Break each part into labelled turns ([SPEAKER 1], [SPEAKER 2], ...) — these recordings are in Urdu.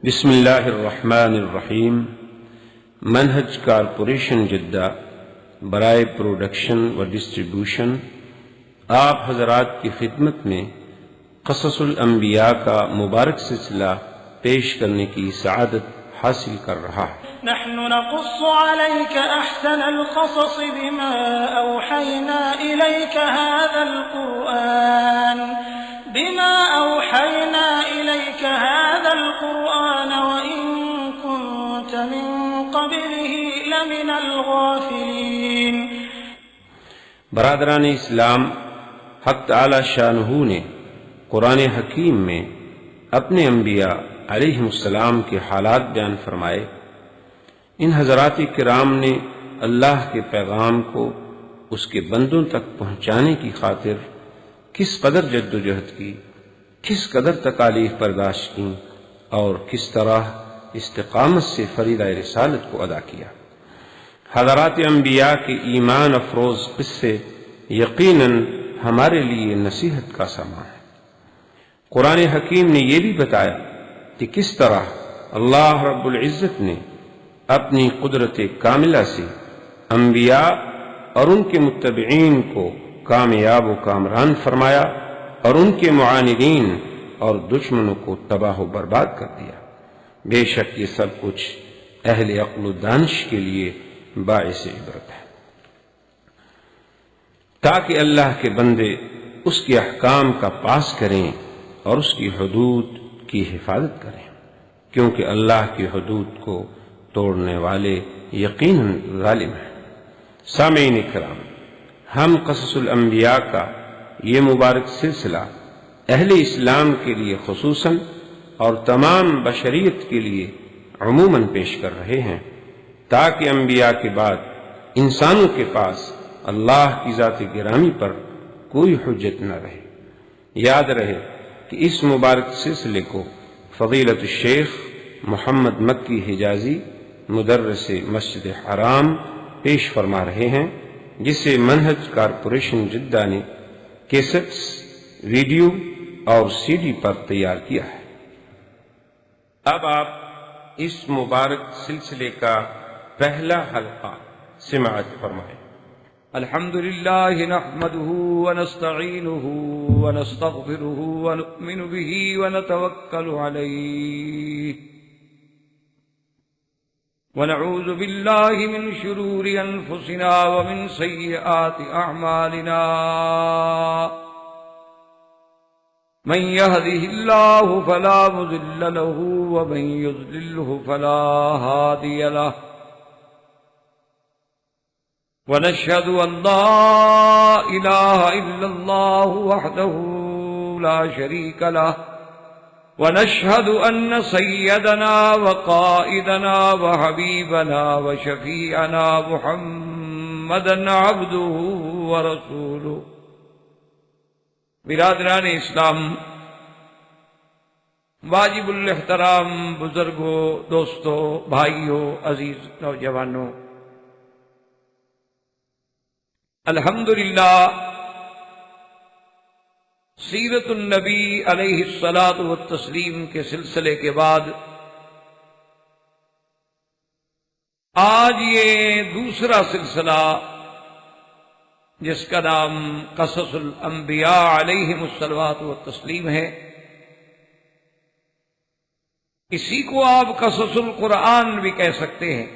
[SPEAKER 1] بسم اللہ الرحمن الرحیم۔ منہج کارپوریشن جدہ برائے پروڈکشن و ڈسٹریبیوشن آپ حضرات کی خدمت میں قصص الانبیاء کا مبارک سلسلہ پیش کرنے کی سعادت حاصل کر رہا ہے۔
[SPEAKER 2] نحن نقص عليك أحسن القصص بما أوحينا إليك هذا القرآن وإن كنت من قبله لمن الغافلين۔
[SPEAKER 1] برادران اسلام، حق تعالی شانہ نے قرآن حکیم میں اپنے انبیاء علیہ السلام کے حالات بیان فرمائے۔ ان حضرات کرام نے اللہ کے پیغام کو اس کے بندوں تک پہنچانے کی خاطر کس قدر جد و جہد کی، کس قدر تکالیف برداشت کی اور کس طرح استقامت سے فریضہ رسالت کو ادا کیا۔ حضرات انبیاء کے ایمان افروز قصے یقیناً ہمارے لیے نصیحت کا سامان ہے۔ قرآن حکیم نے یہ بھی بتایا کہ کس طرح اللہ رب العزت نے اپنی قدرت کاملہ سے انبیاء اور ان کے متبعین کو کامیاب و کامران فرمایا اور ان کے معاندین اور دشمنوں کو تباہ و برباد کر دیا۔ بے شک یہ سب کچھ اہل عقل و دانش کے لیے باعث عبرت ہے، تاکہ اللہ کے بندے اس کے احکام کا پاس کریں اور اس کی حدود کی حفاظت کریں، کیونکہ اللہ کی حدود کو توڑنے والے یقیناً ظالم ہیں۔ سامعین کرام، ہم قصص الانبیاء کا یہ مبارک سلسلہ اہل اسلام کے لیے خصوصاً اور تمام بشریت کے لیے عموماً پیش کر رہے ہیں، تاکہ انبیاء کے بعد انسانوں کے پاس اللہ کی ذات گرامی پر کوئی حجت نہ رہے۔ یاد رہے کہ اس مبارک سلسلے کو فضیلت الشیخ محمد مکی حجازی مدرس مسجد حرام پیش فرما رہے ہیں، جسے منہج کارپوریشن جدہ نے کیسٹس، ویڈیو اور سی ڈی پر تیار کیا ہے۔ اب آپ اس مبارک سلسلے کا پہلا حلقہ سماعت فرمائیں۔
[SPEAKER 3] الحمد لله نحمده ونستعينه ونستغفره ونؤمن به ونتوكل عليه ونعوذ بالله من شرور أنفسنا ومن سيئات أعمالنا من يهده الله فلا مضل له ومن يضلله فلا هادي له ونشهد أن لا إله إلا الله وحده لا شريك له ونشهد أن سيدنا وقائدنا وحبيبنا وشفيعنا محمدا عبده ورسوله۔ برادران اسلام، واجب الاحترام بزرگوں، دوستوں، بھائیوں، عزیز نوجوانوں، الحمدللہ سیرت النبی علیہ الصلاۃ والتسلیم کے سلسلے کے بعد آج یہ دوسرا سلسلہ جس کا نام قصص الانبیاء علیہم الصلوات والتسلیم ہے، اسی کو آپ قصص القرآن بھی کہہ سکتے ہیں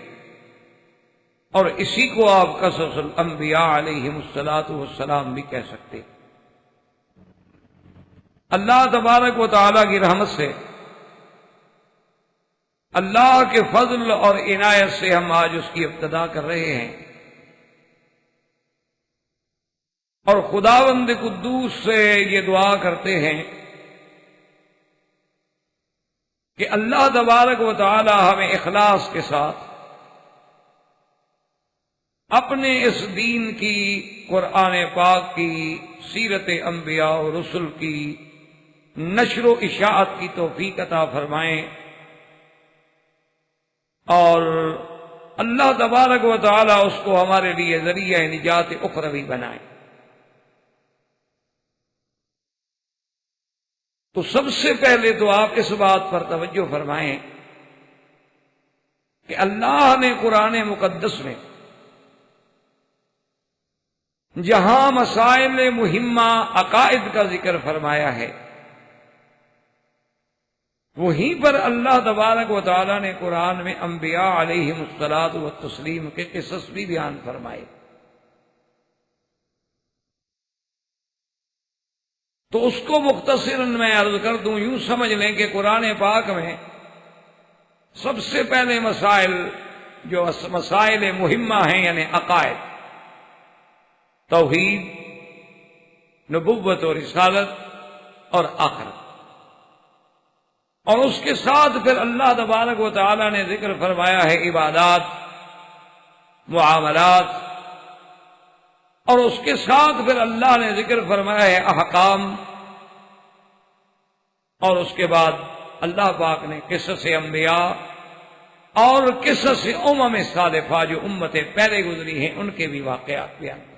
[SPEAKER 3] اور اسی کو آپ قصص الانبیاء علیہم الصلوات والسلام بھی کہہ سکتے ہیں۔ اللہ تبارک و تعالیٰ کی رحمت سے، اللہ کے فضل اور عنایت سے ہم آج اس کی ابتدا کر رہے ہیں، اور خداوند قدوس سے یہ دعا کرتے ہیں کہ اللہ تبارک و تعالیٰ ہمیں اخلاص کے ساتھ اپنے اس دین کی، قرآن پاک کی، سیرت انبیاء و رسل کی نشر و اشاعت کی توفیق عطا فرمائیں، اور اللہ تبارک و تعالیٰ اس کو ہمارے لیے ذریعہ نجات اخروی بنائیں۔ تو سب سے پہلے تو آپ اس بات پر توجہ فرمائیں کہ اللہ نے قرآن مقدس میں جہاں مسائل مہمہ عقائد کا ذکر فرمایا ہے، وہیں پر اللہ تبارک و تعالی نے قرآن میں انبیاء علیہم الصلاۃ والتسلیم کے قصص بھی بیان فرمائے۔ تو اس کو مختصراً میں عرض کر دوں، یوں سمجھ لیں کہ قرآن پاک میں سب سے پہلے مسائل جو مسائل مہمہ ہیں یعنی عقائد، توحید، نبوت و رسالت اور آخرت، اور اس کے ساتھ پھر اللہ تبارک و تعالی نے ذکر فرمایا ہے عبادات، معاملات، اور اس کے ساتھ پھر اللہ نے ذکر فرمایا ہے احکام، اور اس کے بعد اللہ پاک نے قصص انبیاء اور قصص امم سالفہ جو امتیں پہلے گزری ہیں ان کے بھی واقعات بیان کیے۔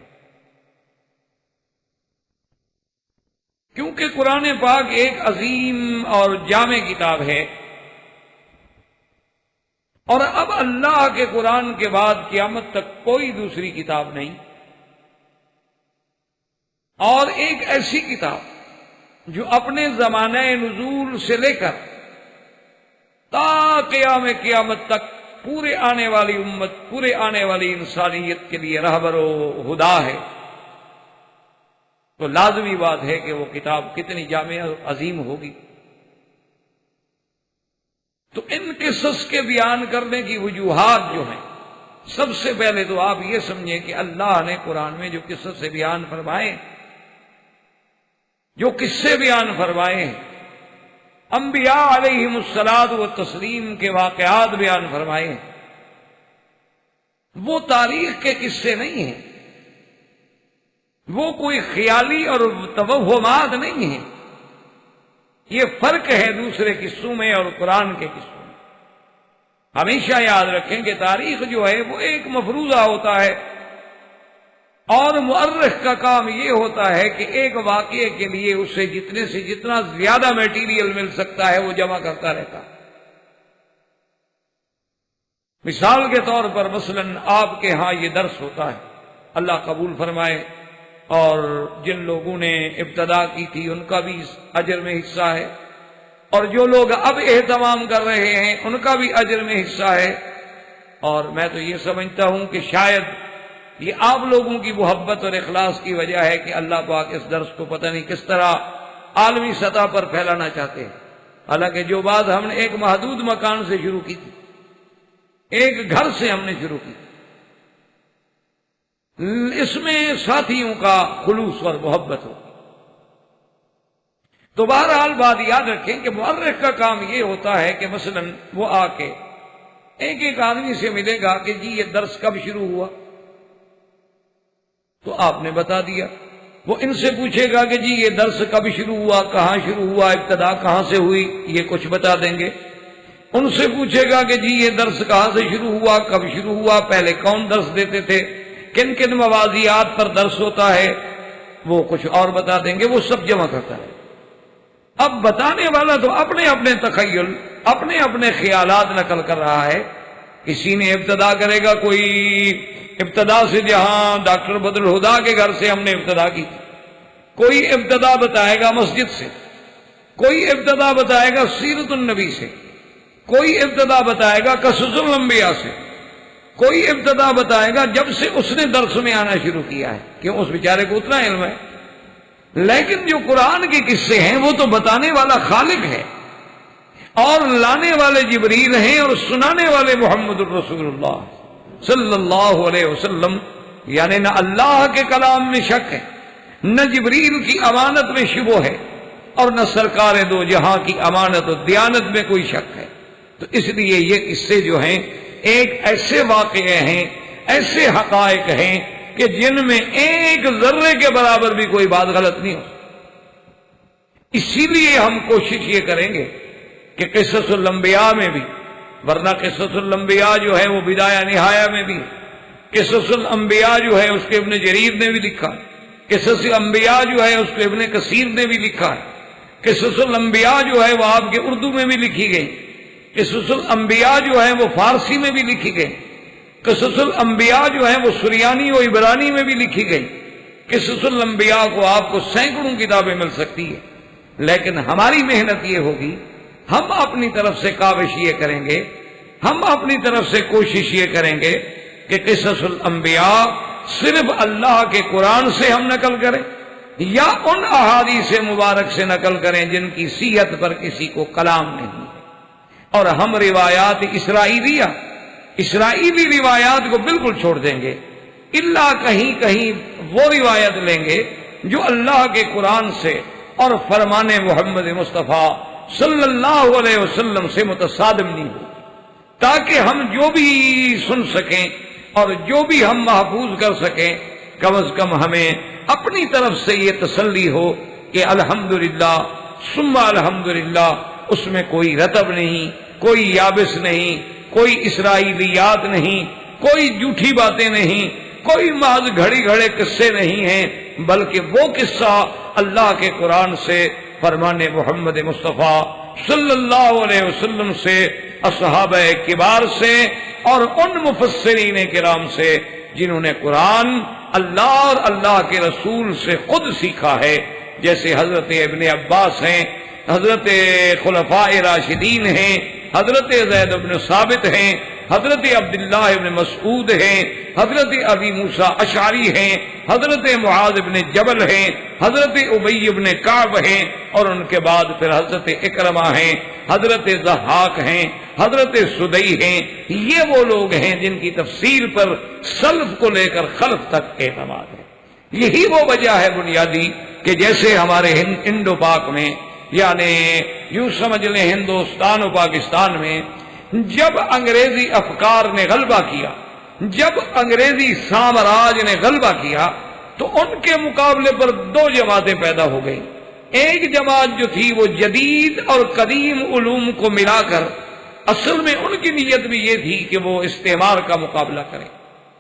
[SPEAKER 3] کیونکہ قرآن پاک ایک عظیم اور جامع کتاب ہے، اور اب اللہ کے قرآن کے بعد قیامت تک کوئی دوسری کتاب نہیں، اور ایک ایسی کتاب جو اپنے زمانہ نزول سے لے کر تا قیام قیامت تک پورے آنے والی امت، پورے آنے والی انسانیت کے لیے رہبر و ہدا ہے، تو لازمی بات ہے کہ وہ کتاب کتنی جامع اور عظیم ہوگی۔ تو ان قصص کے بیان کرنے کی وجوہات جو ہیں، سب سے پہلے تو آپ یہ سمجھیں کہ اللہ نے قرآن میں جو قصص سے بیان فرمائے، جو قصے بیان فرمائے ہیں، انبیاء علیہم الصلاۃ والتسلیم کے واقعات بیان فرمائے ہیں، وہ تاریخ کے قصے نہیں ہیں، وہ کوئی خیالی اور توہمات نہیں ہیں۔ یہ فرق ہے دوسرے قصوں میں اور قرآن کے قصوں میں۔ ہمیشہ یاد رکھیں کہ تاریخ جو ہے وہ ایک مفروضہ ہوتا ہے، اور مؤرخ کا کام یہ ہوتا ہے کہ ایک واقعے کے لیے اسے جتنے سے جتنا زیادہ میٹیریل مل سکتا ہے وہ جمع کرتا رہتا ہے۔ مثال کے طور پر مثلاً آپ کے ہاں یہ درس ہوتا ہے، اللہ قبول فرمائے، اور جن لوگوں نے ابتدا کی تھی ان کا بھی اس اجر میں حصہ ہے، اور جو لوگ اب اہتمام کر رہے ہیں ان کا بھی اجر میں حصہ ہے۔ اور میں تو یہ سمجھتا ہوں کہ شاید یہ آپ لوگوں کی محبت اور اخلاص کی وجہ ہے کہ اللہ پاک اس درس کو پتہ نہیں کس طرح عالمی سطح پر پھیلانا چاہتے ہیں، حالانکہ جو بات ہم نے ایک محدود مکان سے شروع کی تھی، ایک گھر سے ہم نے شروع کی تھی، اس میں ساتھیوں کا خلوص اور محبت ہو۔ تو بہرحال بات یاد رکھیں کہ مؤرخ کا کام یہ ہوتا ہے کہ مثلاً وہ آ کے ایک ایک آدمی سے ملے گا کہ جی یہ درس کب شروع ہوا، تو آپ نے بتا دیا۔ وہ ان سے پوچھے گا کہ جی یہ درس کب شروع ہوا، کہاں شروع ہوا، ابتدا کہاں سے ہوئی، یہ کچھ بتا دیں گے۔ ان سے پوچھے گا کہ جی یہ درس کہاں سے شروع ہوا، کب شروع ہوا، پہلے کون درس دیتے تھے، کن کن موازیات پر درس ہوتا ہے، وہ کچھ اور بتا دیں گے، وہ سب جمع کرتا ہے۔ اب بتانے والا تو اپنے اپنے تخیل، اپنے اپنے خیالات نقل کر رہا ہے۔ کسی نے ابتدا کرے گا، کوئی ابتدا سے جہاں ڈاکٹر بدر الہدا کے گھر سے ہم نے ابتدا کی، کوئی ابتدا بتائے گا مسجد سے، کوئی ابتدا بتائے گا سیرت النبی سے، کوئی ابتدا بتائے گا قصص الانبیاء سے، کوئی ابتدا بتائے گا جب سے اس نے درس میں آنا شروع کیا ہے، کیوں اس بیچارے کو اتنا علم ہے۔ لیکن جو قرآن کے قصے ہیں وہ تو بتانے والا خالق ہے، اور لانے والے جبریل ہیں، اور سنانے والے محمد الرسول اللہ صلی اللہ علیہ وسلم۔ یعنی نہ اللہ کے کلام میں شک ہے، نہ جبریل کی امانت میں شبہ ہے، اور نہ سرکار دو جہاں کی امانت و دیانت میں کوئی شک ہے۔ تو اس لیے یہ قصے جو ہیں ایک ایسے واقعے ہیں، ایسے حقائق ہیں کہ جن میں ایک ذرے کے برابر بھی کوئی بات غلط نہیں ہو۔ اسی لیے ہم کوشش یہ کریں گے کہ قصص الانبیاء میں بھی، ورنہ قصص الانبیاء جو ہے وہ بدایہ نہایہ میں بھی، قصص الانبیاء جو ہے اس کے ابن جریر نے بھی لکھا، قصص الانبیاء جو ہے اس کو ابن کثیر نے بھی لکھا ہے، قصص الانبیاء جو ہے وہ آپ کے اردو میں بھی لکھی گئی، قصص الانبیاء جو ہے وہ فارسی میں بھی لکھی گئی، قصص الانبیاء جو ہے وہ سریانی و عبرانی میں بھی لکھی گئی۔ قصص الانبیاء کو آپ کو سینکڑوں کتابیں مل سکتی ہے، لیکن ہماری محنت یہ ہوگی، ہم اپنی طرف سے کاوش یہ کریں گے، ہم اپنی طرف سے کوشش یہ کریں گے کہ قصص الانبیاء صرف اللہ کے قرآن سے ہم نقل کریں یا ان احادیث مبارک سے نقل کریں جن کی صحت پر کسی کو کلام نہیں ہے، اور ہم روایات اسرائیلی روایات کو بالکل چھوڑ دیں گے، الا کہیں کہیں وہ روایت لیں گے جو اللہ کے قرآن سے اور فرمان محمد مصطفیٰ صلی اللہ علیہ وسلم سے متصادم نہیں ہو، تاکہ ہم جو بھی سن سکیں اور جو بھی ہم محفوظ کر سکیں، کم از کم ہمیں اپنی طرف سے یہ تسلی ہو کہ الحمدللہ ثم الحمدللہ اس میں کوئی رطب نہیں، کوئی یابس نہیں، کوئی اسرائیلیات نہیں، کوئی جھوٹی باتیں نہیں، کوئی محض گھڑی گھڑے قصے نہیں ہیں، بلکہ وہ قصہ اللہ کے قرآن سے، فرمان محمد مصطفیٰ صلی اللہ علیہ وسلم سے، اصحابہ کبار سے اور ان مفسرین کرام سے جنہوں نے قرآن اللہ اور اللہ کے رسول سے خود سیکھا ہے، جیسے حضرت ابن عباس ہیں، حضرت خلفاء راشدین ہیں، حضرت زید بن ثابت ہیں، حضرت عبداللہ ابن مسعود ہیں، حضرت ابی موسیٰ اشعری ہیں، حضرت معاذ بن جبل ہیں، حضرت ابی بن کعب ہیں، اور ان کے بعد پھر حضرت اکرمہ ہیں، حضرت ضحاک ہیں، حضرت سدی ہیں۔ یہ وہ لوگ ہیں جن کی تفسیر پر سلف کو لے کر خلف تک اعتماد ہے۔ یہی وہ وجہ ہے بنیادی کہ جیسے ہمارے انڈو پاک میں، یعنی یوں سمجھ لیں ہندوستان و پاکستان میں، جب انگریزی افکار نے غلبہ کیا، جب انگریزی سامراج نے غلبہ کیا، تو ان کے مقابلے پر دو جماعتیں پیدا ہو گئیں۔ ایک جماعت جو تھی وہ جدید اور قدیم علوم کو ملا کر، اصل میں ان کی نیت بھی یہ تھی کہ وہ استعمار کا مقابلہ کریں،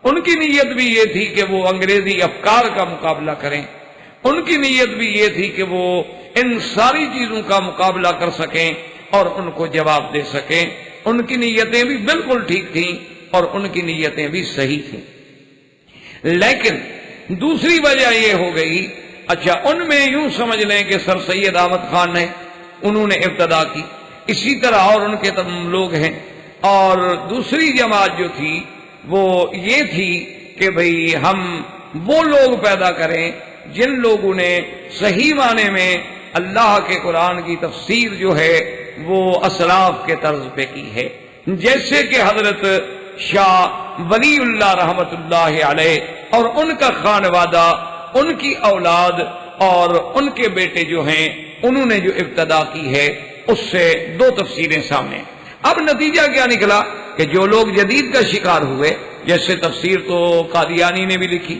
[SPEAKER 3] ان کی نیت بھی یہ تھی کہ وہ انگریزی افکار کا مقابلہ کریں، ان کی نیت بھی یہ تھی کہ وہ ان ساری چیزوں کا مقابلہ کر سکیں اور ان کو جواب دے سکیں۔ ان کی نیتیں بھی بالکل ٹھیک تھیں اور ان کی نیتیں بھی صحیح تھیں، لیکن دوسری وجہ یہ ہو گئی، اچھا ان میں یوں سمجھ لیں کہ سر سید احمد خان نے انہوں نے ابتدا کی، اسی طرح اور ان کے تمام لوگ ہیں، اور دوسری جماعت جو تھی وہ یہ تھی کہ بھئی ہم وہ لوگ پیدا کریں جن لوگوں نے صحیح معنی میں اللہ کے قرآن کی تفسیر جو ہے وہ اسلاف کے طرز پہ کی ہے، جیسے کہ حضرت شاہ ولی اللہ رحمت اللہ علیہ اور ان کا خانوادہ، ان کی اولاد اور ان کے بیٹے جو ہیں، انہوں نے جو ابتدا کی ہے اس سے دو تفسیریں سامنے۔ اب نتیجہ کیا نکلا کہ جو لوگ جدید کا شکار ہوئے، جیسے تفسیر تو قادیانی نے بھی لکھی،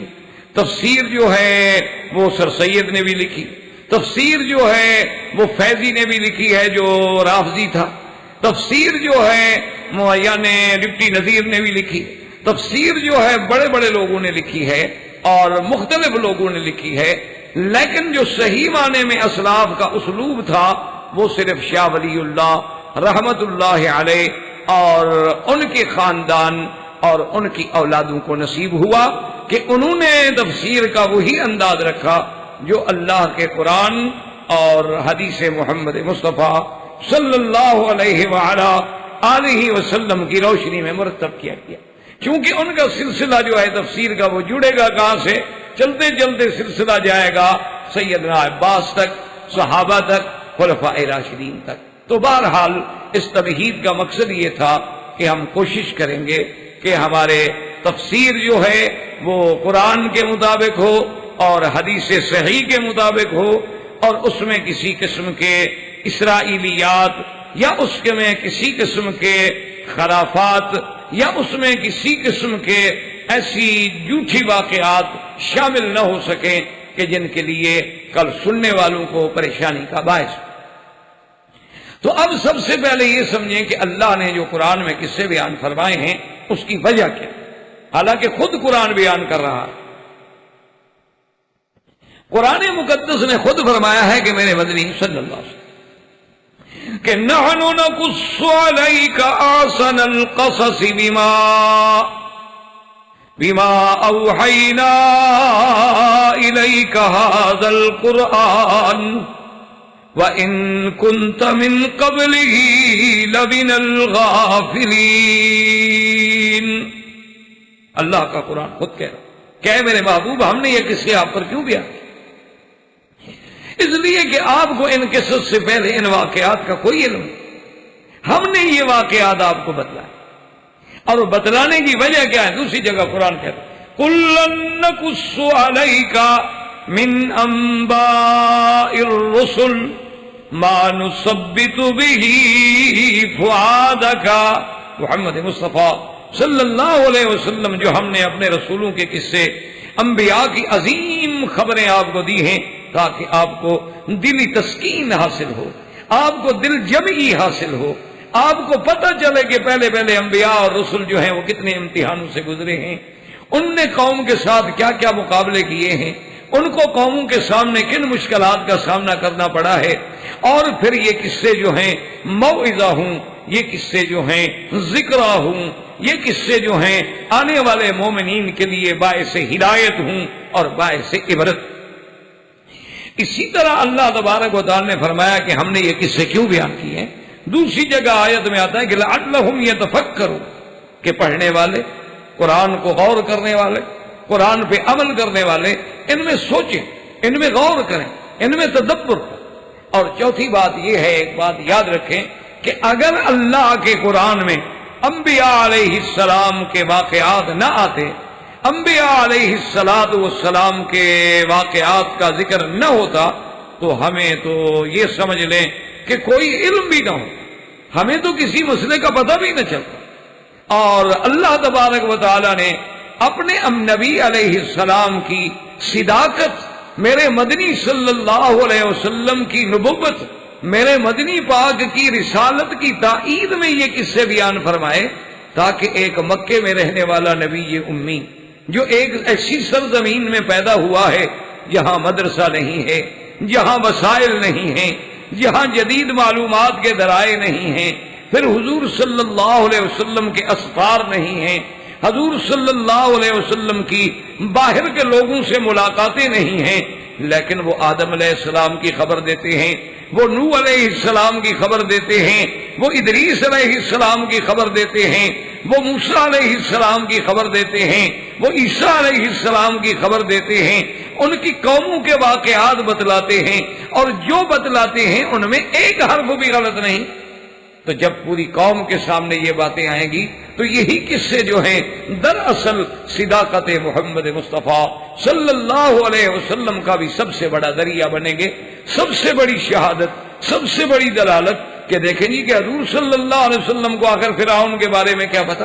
[SPEAKER 3] تفسیر جو ہے وہ سر سید نے بھی لکھی، تفسیر جو ہے وہ فیضی نے بھی لکھی ہے جو رافضی تھا، تفسیر جو ہے معین ڈپٹی نذیر نے بھی لکھی، تفسیر جو ہے بڑے بڑے لوگوں نے لکھی ہے اور مختلف لوگوں نے لکھی ہے، لیکن جو صحیح معنی میں اسلاف کا اسلوب تھا وہ صرف شاہ ولی اللہ رحمت اللہ علیہ اور ان کے خاندان اور ان کی اولادوں کو نصیب ہوا کہ انہوں نے تفسیر کا وہی انداز رکھا جو اللہ کے قرآن اور حدیث محمد مصطفیٰ صلی اللہ علیہ وآلہ آلہ وسلم کی روشنی میں مرتب کیا گیا۔ چونکہ ان کا سلسلہ جو ہے تفسیر کا وہ جڑے گا کہاں سے؟ چلتے چلتے سلسلہ جائے گا سیدنا عباس تک، صحابہ تک، خلفاء راشدین تک۔ تو بہرحال اس تمہید کا مقصد یہ تھا کہ ہم کوشش کریں گے کہ ہمارے تفسیر جو ہے وہ قرآن کے مطابق ہو اور حدیث صحیح کے مطابق ہو، اور اس میں کسی قسم کے اسرائیلیات یا اس میں کسی قسم کے خرافات یا اس میں کسی قسم کے ایسی جھوٹی واقعات شامل نہ ہو سکیں کہ جن کے لیے کل سننے والوں کو پریشانی کا باعث۔ تو اب سب سے پہلے یہ سمجھیں کہ اللہ نے جو قرآن میں قصے بیان فرمائے ہیں اس کی وجہ کیا، حالانکہ خود قرآن بیان کر رہا ہے۔ قرآن مقدس نے خود فرمایا ہے کہ میرے مدنی صلی اللہ علیہ وسلم کہ نحن نقص علیک احسن القصص بما اوحینا الیک ھذا القرآن وَإِن كُنتَ مِن قَبْلِهِ لَمِنَ الْغَافِلِينَ۔ اللہ کا قرآن خود کہہ رہا کہ اے میرے محبوب ہم نے یہ قصے آپ پر کیوں بیان کیے؟ اس لیے کہ آپ کو ان قصص سے پہلے ان واقعات کا کوئی علم نہیں، ہم نے یہ واقعات آپ کو بتلائے، اور بتلانے کی وجہ کیا ہے؟ دوسری جگہ قرآن کہتا ہے كُلًّا نَقُصُّ عَلَيْكَ مِنْ أَنْبَاءِ الرُّسُلِ ما نثبت به فؤادك۔ محمد مصطفیٰ صلی اللہ علیہ وسلم جو ہم نے اپنے رسولوں کے قصے، انبیاء کی عظیم خبریں آپ کو دی ہیں تاکہ آپ کو دلی تسکین حاصل ہو، آپ کو دل جمعی حاصل ہو، آپ کو پتہ چلے کہ پہلے انبیاء اور رسول جو ہیں وہ کتنے امتحانوں سے گزرے ہیں، ان نے قوم کے ساتھ کیا کیا مقابلے کیے ہیں، ان کو قوموں کے سامنے کن مشکلات کا سامنا کرنا پڑا ہے، اور پھر یہ قصے جو ہیں موعظہ ہوں، یہ قصے جو ہیں ذکرہ ہوں، یہ قصے جو ہیں آنے والے مومنین کے لیے باعث ہدایت ہوں اور باعث عبرت۔ اسی طرح اللہ تبارک و تعالی نے فرمایا کہ ہم نے یہ قصے کیوں بیان کیے ہیں۔ دوسری جگہ آیت میں آتا ہے کہ لعلہم یتفکرون، کہ پڑھنے والے، قرآن کو غور کرنے والے، قرآن پہ عمل کرنے والے ان میں سوچیں، ان میں غور کریں، ان میں تدبر کریں۔ اور چوتھی بات یہ ہے، ایک بات یاد رکھیں کہ اگر اللہ کے قرآن میں انبیاء علیہ السلام کے واقعات نہ آتے، انبیاء علیہ السلام کے واقعات کا ذکر نہ ہوتا، تو ہمیں تو یہ سمجھ لیں کہ کوئی علم بھی نہ ہو، ہمیں تو کسی مسئلے کا پتہ بھی نہ چلتا۔ اور اللہ تبارک و تعالی نے اپنے نبی علیہ السلام کی صداقت، میرے مدنی صلی اللہ علیہ وسلم کی نبوت، میرے مدنی پاک کی رسالت کی تائید میں یہ قصے بیان فرمائے تاکہ ایک مکے میں رہنے والا نبی امی جو ایک ایسی سرزمین میں پیدا ہوا ہے جہاں مدرسہ نہیں ہے، جہاں وسائل نہیں ہیں، جہاں جدید معلومات کے ذرائع نہیں ہیں، پھر حضور صلی اللہ علیہ وسلم کے اسفار نہیں ہیں، حضور صلی اللہ علیہ وسلم کی باہر کے لوگوں سے ملاقاتیں نہیں ہیں، لیکن وہ آدم علیہ السلام کی خبر دیتے ہیں، وہ نوح علیہ السلام کی خبر دیتے ہیں، وہ ادریس علیہ السلام کی خبر دیتے ہیں، وہ موسیٰ علیہ السلام کی خبر دیتے ہیں، وہ عیسیٰ علیہ السلام کی خبر دیتے ہیں، ان کی قوموں کے واقعات بتلاتے ہیں، اور جو بتلاتے ہیں ان میں ایک حرف بھی غلط نہیں۔ تو جب پوری قوم کے سامنے یہ باتیں آئیں گی تو یہی قصے جو ہیں دراصل صداقت محمد مصطفیٰ صلی اللہ علیہ وسلم کا بھی سب سے بڑا ذریعہ بنیں گے، سب سے بڑی شہادت، سب سے بڑی دلالت۔ کہ دیکھیں جی کہ حضور صلی اللہ علیہ وسلم کو آخر فرعون کے بارے میں کیا پتا،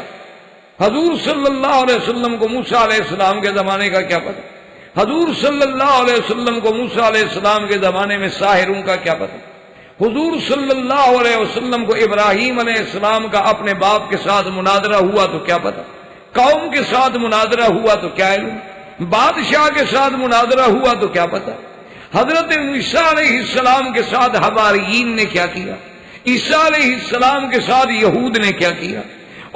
[SPEAKER 3] حضور صلی اللہ علیہ وسلم کو موسیٰ علیہ السلام کے زمانے کا کیا پتا، حضور صلی اللہ علیہ وسلم کو موسیٰ علیہ السلام کے زمانے میں ساحروں کا کیا پتا، حضور صلی اللہ علیہ وسلم کو ابراہیم علیہ السلام کا اپنے باپ کے ساتھ مناظرہ ہوا تو کیا پتا، قوم کے ساتھ مناظرہ ہوا تو کیا علم، بادشاہ کے ساتھ مناظرہ ہوا تو کیا پتا، حضرت عیسیٰ علیہ السلام کے ساتھ حواریین نے کیا کیا، عیسیٰ علیہ السلام کے ساتھ یہود نے کیا کیا،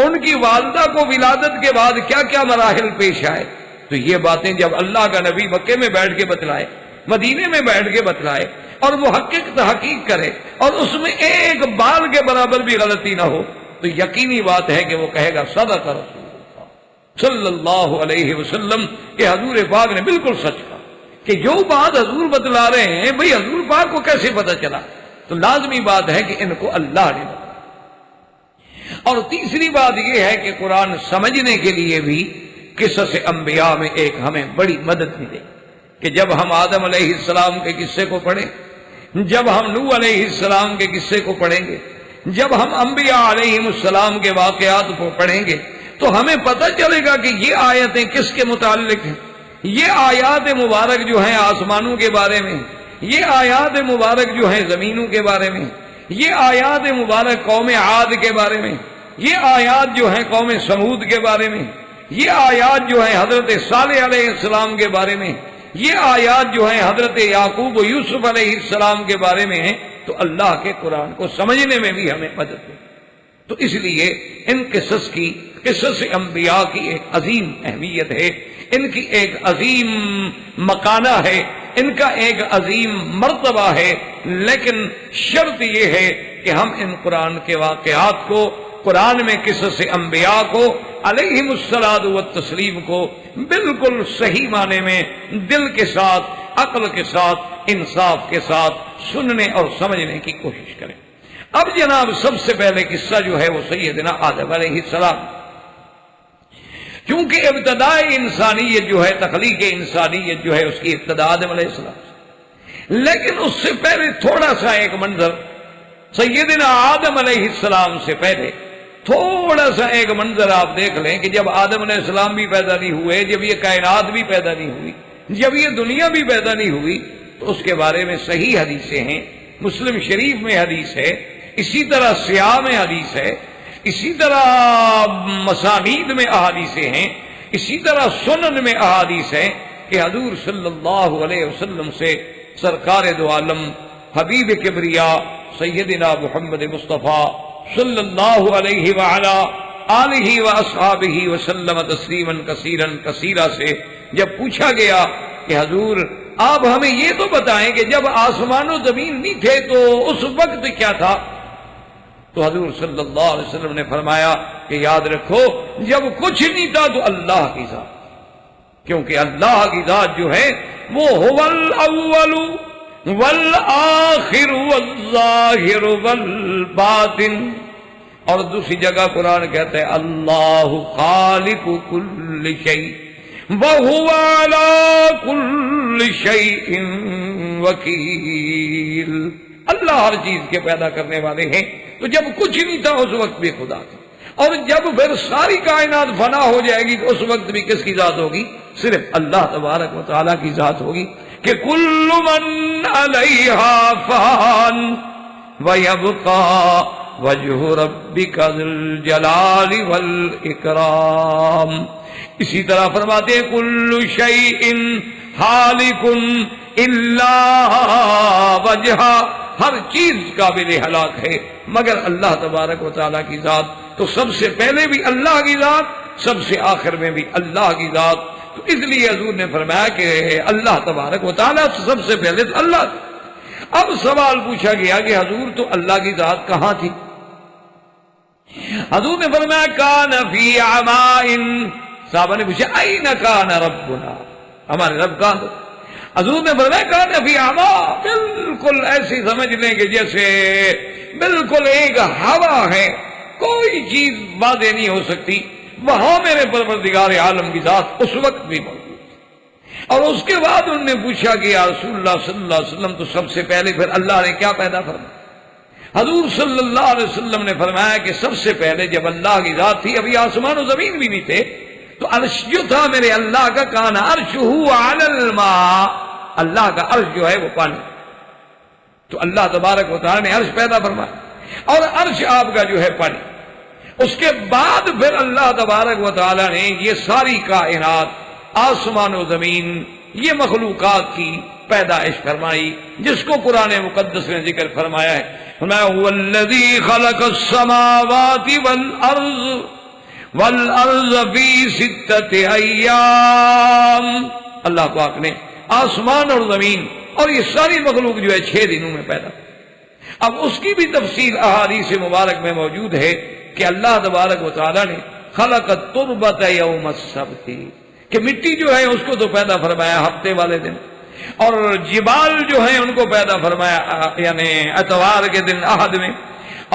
[SPEAKER 3] ان کی والدہ کو ولادت کے بعد کیا کیا مراحل پیش آئے۔ تو یہ باتیں جب اللہ کا نبی مکے میں بیٹھ کے بتلائے، مدینے میں بیٹھ کے بتلائے، اور محقق تحقیق کرے اور اس میں ایک بال کے برابر بھی غلطی نہ ہو، تو یقینی بات ہے کہ وہ کہے گا صدق رسول اللہ صلی اللہ علیہ وسلم کہ حضور پاک نے بالکل سچ کہا، کہ جو بات حضور بتلا رہے ہیں بھئی حضور پاک کو کیسے پتہ چلا، تو لازمی بات ہے کہ ان کو اللہ نے بتایا۔ اور تیسری بات یہ ہے کہ قرآن سمجھنے کے لیے بھی قصص انبیاء میں ایک ہمیں بڑی مدد ملے، کہ جب ہم آدم علیہ السلام کے قصے کو پڑھیں، جب ہم نوح علیہ السلام کے قصے کو پڑھیں گے، جب ہم انبیاء علیہ السلام کے واقعات کو پڑھیں گے، تو ہمیں پتہ چلے گا کہ یہ آیتیں کس کے متعلق ہیں۔ یہ آیات مبارک جو ہیں آسمانوں کے بارے میں، یہ آیات مبارک جو ہیں زمینوں کے بارے میں، یہ آیات مبارک قوم عاد کے بارے میں، یہ آیات جو ہیں قوم سمود کے بارے میں، یہ آیات جو ہیں حضرت صالح علیہ السلام کے بارے میں، یہ آیات جو ہیں حضرت یعقوب و یوسف علیہ السلام کے بارے میں ہیں تو اللہ کے قرآن کو سمجھنے میں بھی ہمیں مدد دے. تو اس لیے ان قصص انبیاء کی ایک عظیم اہمیت ہے، ان کی ایک عظیم مکانہ ہے، ان کا ایک عظیم مرتبہ ہے. لیکن شرط یہ ہے کہ ہم ان قرآن کے واقعات کو، قرآن میں قصص انبیاء کو علیہم الصلاۃ والتسلیم کو بالکل صحیح معنی میں دل کے ساتھ، عقل کے ساتھ، انصاف کے ساتھ سننے اور سمجھنے کی کوشش کریں. اب جناب سب سے پہلے قصہ جو ہے وہ سیدنا آدم علیہ السلام. کیونکہ ابتدائی انسانیت جو ہے، تخلیق انسانیت جو ہے، اس کی ابتدا آدم علیہ السلام سے. لیکن اس سے پہلے تھوڑا سا ایک منظر، سیدنا آدم علیہ السلام سے پہلے تھوڑا سا ایک منظر آپ دیکھ لیں کہ جب آدم علیہ السلام بھی پیدا نہیں ہوئے، جب یہ کائنات بھی پیدا نہیں ہوئی، جب یہ دنیا بھی پیدا نہیں ہوئی، تو اس کے بارے میں صحیح حدیثیں ہیں. مسلم شریف میں حدیث ہے، اسی طرح سیاہ میں حدیث ہے، اسی طرح مسانید میں احادیثیں ہیں، اسی طرح سنن میں احادیث ہیں کہ حضور صلی اللہ علیہ وسلم سے سرکار دو عالم حبیب کبریا سیدنا محمد مصطفیٰ صلی اللہ علیہ وعلا آلہ و اصحابہ وسلم تسلیما کثیرا کثیرا سے جب پوچھا گیا کہ حضور آپ ہمیں یہ تو بتائیں کہ جب آسمان و زمین نہیں تھے تو اس وقت کیا تھا، تو حضور صلی اللہ علیہ وسلم نے فرمایا کہ یاد رکھو جب کچھ نہیں تھا تو اللہ کی ذات، کیونکہ اللہ کی ذات جو ہے وہ هو الاول والآخر والظاہر والباطن. اور دوسری جگہ قرآن کہتا ہے اللہ خالق کل شیء وَهُوَ عَلَى كُلِّ شَيْءٍ وَكِيلٌ. اللہ ہر چیز کے پیدا کرنے والے ہیں. تو جب کچھ نہیں تھا اس وقت بھی خدا تھا، اور جب پھر ساری کائنات فنا ہو جائے گی تو اس وقت بھی کس کی ذات ہوگی؟ صرف اللہ تبارک و تعالیٰ کی ذات ہوگی کہ کل من علیہا فان ویبقى وجہ ربک ذی الجلال والاکرام. اسی طرح فرماتے ہیں کل شیء ہالک الا وجہہ، ہر چیز قابل ہلاک ہے مگر اللہ تبارک و تعالیٰ کی ذات. تو سب سے پہلے بھی اللہ کی ذات، سب سے آخر میں بھی اللہ کی ذات. تو اس لیے حضور نے فرمایا کہ اللہ تبارک و تعالیٰ سب سے پہلے تو اللہ. اب سوال پوچھا گیا کہ حضور تو اللہ کی ذات کہاں تھی؟ حضور نے فرمایا کان فی عمائن. صحابہ نے پوچھا این کان ربنا، ہمارے رب کہاں تھے؟ حضور نے فرمایا کان فی عما، بالکل ایسی سمجھ لیں کہ جیسے بالکل ایک ہوا ہے، کوئی چیز واضح نہیں ہو سکتی، وہاں میرے پروردگار عالم کی ذات اس وقت بھی موجود تھی. اور اس کے بعد انہوں نے پوچھا کہ یا رسول اللہ صلی اللہ علیہ وسلم تو سب سے پہلے پھر اللہ نے کیا پیدا فرمایا؟ حضور صلی اللہ علیہ وسلم نے فرمایا کہ سب سے پہلے جب اللہ کی ذات تھی، ابھی آسمان و زمین بھی نہیں تھے، تو عرش جو تھا میرے اللہ کا، کان عرشہ علی الماء، اللہ کا عرش جو ہے وہ پانی. تو اللہ تبارک و تعالیٰ نے عرش پیدا فرمایا، اور عرش آپ کا جو ہے پانی. اس کے بعد پھر اللہ تبارک و تعالیٰ نے یہ ساری کائنات، آسمان و زمین، یہ مخلوقات کی پیدائش فرمائی، جس کو قرآن مقدس نے ذکر فرمایا ہے. هو الذی خلق السماوات والارض فی ستۃ ایام. اللہ پاک نے آسمان اور زمین اور یہ ساری مخلوق جو ہے 6 دنوں میں پیدا. اب اس کی بھی تفصیل احادیث مبارک میں موجود ہے کہ اللہ تبارک و تعالیٰ نے خلق التربۃ یوم السبت، کہ مٹی جو ہے اس کو تو پیدا فرمایا ہفتے والے دن، اور جبال جو ہیں ان کو پیدا فرمایا یعنی اتوار کے دن احد میں،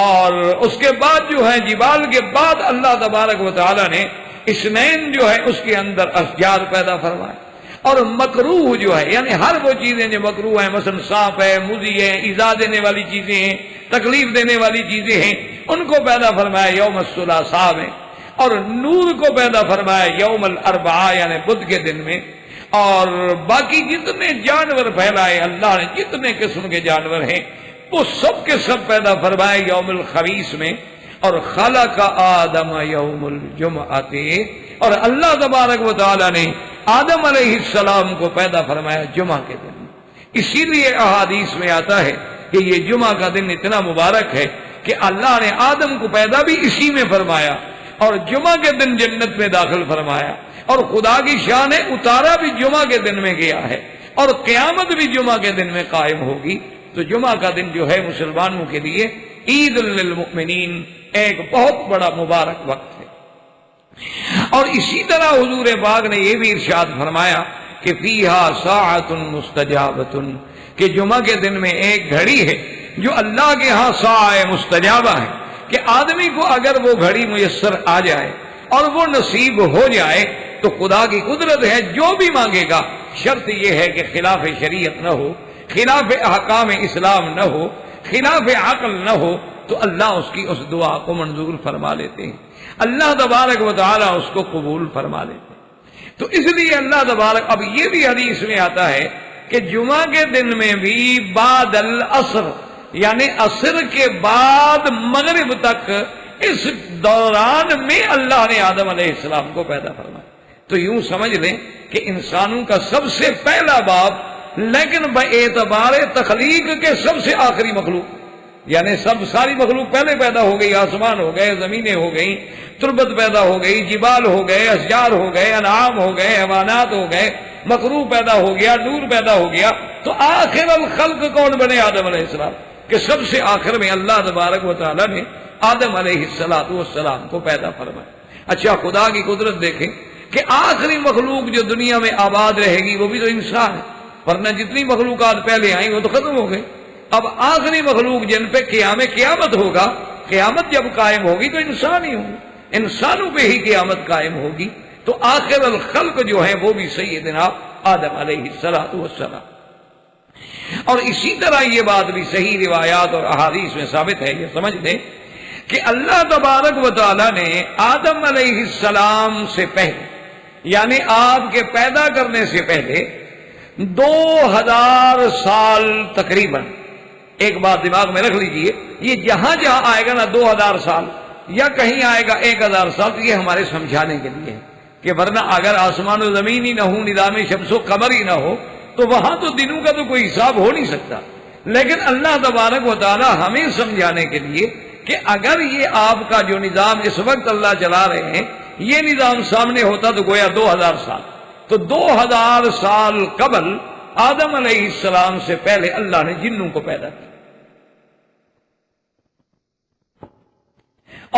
[SPEAKER 3] اور اس کے بعد جو ہے جبال کے بعد اللہ تبارک و تعالیٰ نے اثنین جو ہے اس کے اندر اشجار پیدا فرمایا. اور مکروہ جو ہے یعنی ہر وہ چیزیں جو مکروہ ہیں، مثلا سانپ ہے، موذی ہے، ایذا دینے والی چیزیں ہیں، تکلیف دینے والی چیزیں ہیں، ان کو پیدا فرمایا یوم الثلاثاء میں. اور نور کو پیدا فرمایا یوم الاربعاء یعنی بدھ کے دن میں. اور باقی جتنے جانور پھیلائے اللہ نے، جتنے قسم کے جانور ہیں وہ سب کے سب پیدا فرمائے یوم الخمیس میں. اور خلق آدم یوم الجمعہ، اور اللہ تبارک و تعالی نے آدم علیہ السلام کو پیدا فرمایا جمعہ کے دن. اسی لیے احادیث میں آتا ہے کہ یہ جمعہ کا دن اتنا مبارک ہے کہ اللہ نے آدم کو پیدا بھی اسی میں فرمایا اور جمعہ کے دن جنت میں داخل فرمایا, اور خدا کی شان ہے اتارا بھی جمعہ کے دن میں گیا ہے, اور قیامت بھی جمعہ کے دن میں قائم ہوگی. تو جمعہ کا دن جو ہے مسلمانوں کے لیے عید للمؤمنین ایک بہت بڑا مبارک وقت ہے. اور اسی طرح حضور پاک نے یہ بھی ارشاد فرمایا کہ فیہا ساعۃ مستجابۃ, کہ جمعہ کے دن میں ایک گھڑی ہے جو اللہ کے ہاں ساعہ مستجابہ ہے, کہ آدمی کو اگر وہ گھڑی میسر آ جائے اور وہ نصیب ہو جائے تو خدا کی قدرت ہے, جو بھی مانگے گا. شرط یہ ہے کہ خلاف شریعت نہ ہو, خلاف احکام اسلام نہ ہو, خلاف عقل نہ ہو, تو اللہ اس کی اس دعا کو منظور فرما لیتے ہیں, اللہ تبارک و تعالی اس کو قبول فرما لیتے ہیں. تو اس لیے اللہ تبارک, اب یہ بھی حدیث میں آتا ہے کہ جمعہ کے دن میں بھی بعد العصر یعنی عصر کے بعد مغرب تک اس دوران میں اللہ نے آدم علیہ السلام کو پیدا فرمایا. تو یوں سمجھ لیں کہ انسانوں کا سب سے پہلا باب, لیکن باعتبار تخلیق کے سب سے آخری مخلوق, یعنی ساری مخلوق پہلے پیدا ہو گئی, آسمان ہو گئے, زمینیں ہو گئی, تربت پیدا ہو گئی, جبال ہو گئے, اشجار ہو گئے, انعام ہو گئے, حیوانات ہو گئے, مخلوق پیدا ہو گیا, نور پیدا ہو گیا. تو آخر الخلق کون بنے؟ آدم علیہ السلام, کہ سب سے آخر میں اللہ تبارک و تعالی نے آدم علیہ السلام کو پیدا فرمایا. اچھا, خدا کی قدرت دیکھیں کہ آخری مخلوق جو دنیا میں آباد رہے گی وہ بھی تو انسان ہے, ورنہ جتنی مخلوقات پہلے آئیں وہ تو ختم ہو گئی. اب آخری مخلوق جن پہ قیامت ہوگا, قیامت جب قائم ہوگی تو انسان ہی ہوں, انسانوں پہ ہی قیامت قائم ہوگی. تو آخر الخلق جو ہے وہ بھی سیدنا آدم علیہ السلام. اور اسی طرح یہ بات بھی صحیح روایات اور احادیث میں ثابت ہے, یہ سمجھ لیں کہ اللہ تبارک و تعالی نے آدم علیہ السلام سے پہلے یعنی آپ کے پیدا کرنے سے پہلے 2000 سال تقریباً, ایک بات دماغ میں رکھ لیجئے, یہ جہاں جہاں آئے گا نا 2000 سال یا کہیں آئے گا 1000 سال, تو یہ ہمارے سمجھانے کے لیے ہے کہ ورنہ اگر آسمان و زمین ہی نہ ہو, نظام شمس و قمر ہی نہ ہو, تو وہاں تو دنوں کا تو کوئی حساب ہو نہیں سکتا. لیکن اللہ تبارک و تعالی ہمیں سمجھانے کے لیے کہ اگر یہ آپ کا جو نظام اس وقت اللہ چلا رہے ہیں یہ نظام سامنے ہوتا تو گویا 2000 سال, تو 2000 سال قبل آدم علیہ السلام سے پہلے اللہ نے جنوں کو پیدا کیا.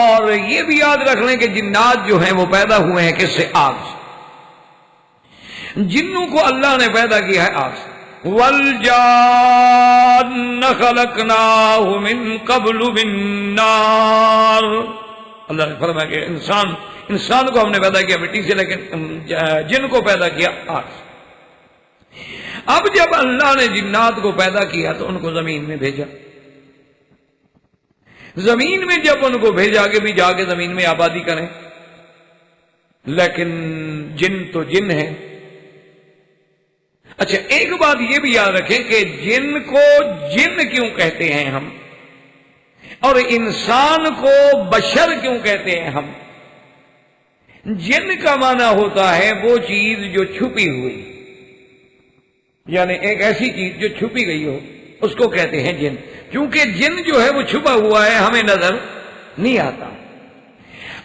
[SPEAKER 3] اور یہ بھی یاد رکھ لیں کہ جنات جو ہیں وہ پیدا ہوئے ہیں کس سے؟ آگ سے. جنوں کو اللہ نے پیدا کیا ہے آگ سے. وَالْجَانَّ خَلَقْنَاهُ مِن قَبْلُ مِن نَّارٍ, اللہ نے فرمایا کہ انسان کو ہم نے پیدا کیا مٹی سے, لیکن جن کو پیدا کیا آگ سے. اب جب اللہ نے جنات کو پیدا کیا تو ان کو زمین میں بھیجا. زمین میں جب ان کو بھیجا کہ بھی جا کے زمین میں آبادی کریں, لیکن جن تو جن ہے. اچھا, ایک بات یہ بھی یاد رکھیں کہ جن کو جن کیوں کہتے ہیں ہم, اور انسان کو بشر کیوں کہتے ہیں ہم. جن کا معنی ہوتا ہے وہ چیز جو چھپی ہوئی, یعنی ایک ایسی چیز جو چھپی گئی ہو اس کو کہتے ہیں جن, کیونکہ جن جو ہے وہ چھپا ہوا ہے, ہمیں نظر نہیں آتا.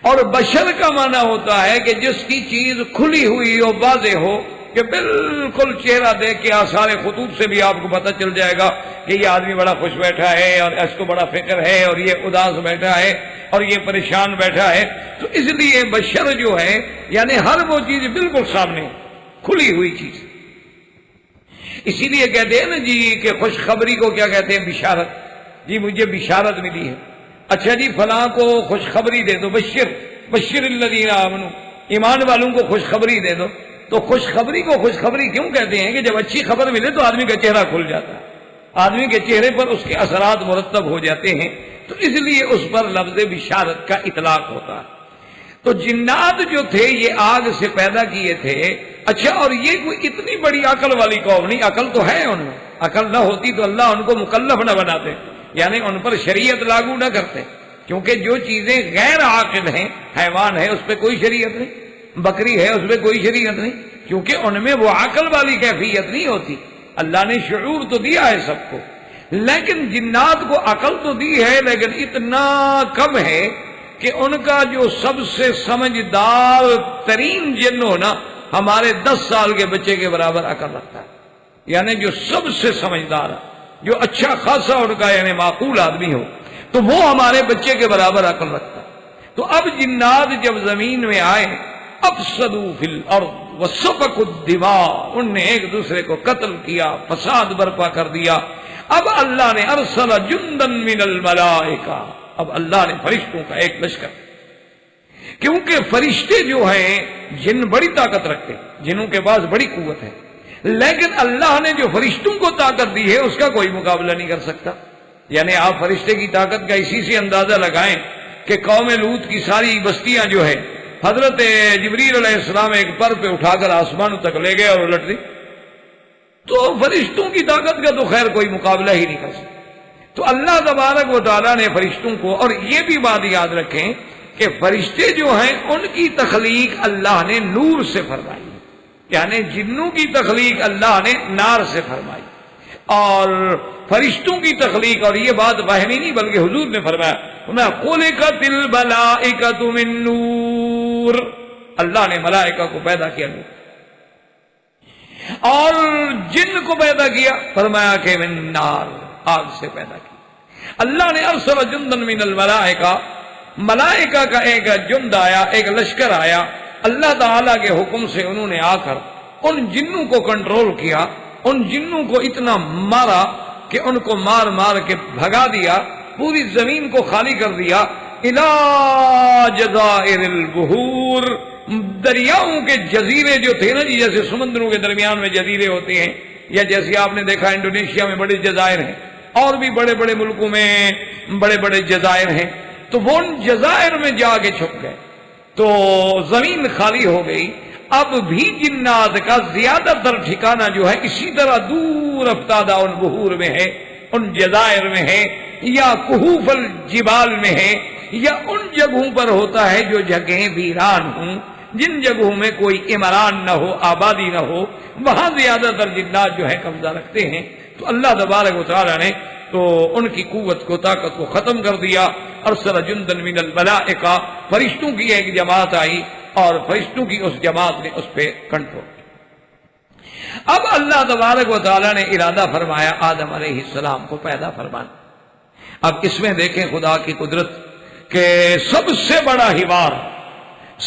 [SPEAKER 3] اور بشر کا معنی ہوتا ہے کہ جس کی چیز کھلی ہوئی ہو, واضح ہو, کہ بالکل چہرہ دیکھ کے آثار خطوط سے بھی آپ کو پتہ چل جائے گا کہ یہ آدمی بڑا خوش بیٹھا ہے اور اس کو بڑا فکر ہے, اور یہ اداس بیٹھا ہے, اور یہ پریشان بیٹھا ہے. تو اس لیے بشر جو ہے یعنی ہر وہ چیز بالکل سامنے کھلی ہوئی چیز. اسی لیے کہتے ہیں نا جی کہ خوشخبری کو کیا کہتے ہیں؟ بشارت. جی مجھے بشارت ملی ہے. اچھا جی فلاں کو خوشخبری دے دو, بشر الذین آمنوا, ایمان والوں کو خوشخبری دے دو. تو خوشخبری کو خوشخبری کیوں کہتے ہیں کہ جب اچھی خبر ملے تو آدمی کا چہرہ کھل جاتا ہے, آدمی کے چہرے پر اس کے اثرات مرتب ہو جاتے ہیں, تو اس لیے اس پر لفظ بشارت کا اطلاق ہوتا ہے. تو جنات جو تھے یہ آگ سے پیدا کیے تھے. اچھا, اور یہ کوئی اتنی بڑی عقل والی قوم نہیں, عقل تو ہے ان میں, عقل نہ ہوتی تو اللہ ان کو مکلف نہ بناتے, یعنی ان پر شریعت لاگو نہ کرتے, کیونکہ جو چیزیں غیر عاقل ہیں, حیوان ہے, اس پہ کوئی شریعت نہیں. بکری ہے، اس میں کوئی شریعت نہیں، کیونکہ ان میں وہ عقل والی کیفیت نہیں ہوتی۔ اللہ نے شعور تو دیا ہے سب کو، لیکن جنات کو عقل تو دی ہے، لیکن اتنا کم ہے کہ ان کا جو سب سے سمجھدار ترین جن ہو نا، ہمارے 10 سال کے بچے کے برابر عقل رکھتا ہے، یعنی جو سب سے سمجھدار ہے، جو اچھا خاصا ان کا یعنی معقول آدمی ہو، تو وہ ہمارے بچے کے برابر عقل رکھتا ہے۔ تو اب جنات جب زمین میں آئے، افسدوا فی الارض وسفکوا الدماء، ان نے ایک دوسرے کو قتل کیا، فساد برپا کر دیا۔ اب اللہ نے ارسل جندا من الملائکہ، اب اللہ نے فرشتوں کا ایک لشکر، کیونکہ فرشتے جو ہیں جن بڑی طاقت رکھتے ہیں، جنوں کے پاس بڑی قوت ہے، لیکن اللہ نے جو فرشتوں کو طاقت دی ہے اس کا کوئی مقابلہ نہیں کر سکتا۔ یعنی آپ فرشتے کی طاقت کا اسی سے اندازہ لگائیں کہ قوم لوط کی ساری بستیاں جو ہے حضرت جبریل علیہ السلام ایک پر پہ اٹھا کر آسمانوں تک لے گئے اور الٹ دی، تو فرشتوں کی طاقت کا تو خیر کوئی مقابلہ ہی نہیں کر سکتا۔ تو اللہ تبارک و تعالیٰ نے فرشتوں کو، اور یہ بھی بات یاد رکھیں کہ فرشتے جو ہیں ان کی تخلیق اللہ نے نور سے فرمائی، یعنی جنوں کی تخلیق اللہ نے نار سے فرمائی، اور فرشتوں کی تخلیق، اور یہ بات وہمی نہیں بلکہ حضور نے فرمایا خلقت الملائکۃ من نور، اللہ نے ملائکہ کو پیدا کیا نور، اور جن کو پیدا کیا فرمایا کہ من نار، آگ سے پیدا کیا۔ اللہ نے ارسل جندا من الملائکہ، ملائکہ کا ایک جند آیا، ایک لشکر آیا، اللہ تعالیٰ کے حکم سے انہوں نے آ کر ان جنوں کو کنٹرول کیا، ان جنوں کو اتنا مارا کہ ان کو مار مار کے بھگا دیا، پوری زمین کو خالی کر دیا۔ الی جزائر البحور، دریاؤں کے جزیرے جو تھے نا جی، جیسے سمندروں کے درمیان میں جزیرے ہوتے ہیں، یا جیسے آپ نے دیکھا انڈونیشیا میں بڑے جزائر ہیں، اور بھی بڑے بڑے ملکوں میں بڑے بڑے جزائر ہیں، تو وہ ان جزائر میں جا کے چھپ گئے، تو زمین خالی ہو گئی۔ اب بھی جنات کا زیادہ تر ٹھکانہ جو ہے اسی طرح دور افتادہ ان بحور میں ہے، ان جزائر میں ہے، یا کہوف الجبال میں ہے، یا ان جگہوں پر ہوتا ہے جو جگہیں ویران ہوں، جن جگہوں میں کوئی عمران نہ ہو، آبادی نہ ہو، وہاں زیادہ تر جنات جو ہے قبضہ رکھتے ہیں۔ تو اللہ تبارک و تعالیٰ نے تو ان کی قوت کو، طاقت کو ختم کر دیا۔ ارسل جندا من الملائکہ، فرشتوں کی ایک جماعت آئی اور فرشتوں کی اس جماعت نے اس پہ کنٹرول کیا۔ اب اللہ تبارک و تعالیٰ نے ارادہ فرمایا آدم علیہ السلام کو پیدا فرمانا۔ اب اس میں دیکھیں خدا کی قدرت کہ سب سے بڑا حوار،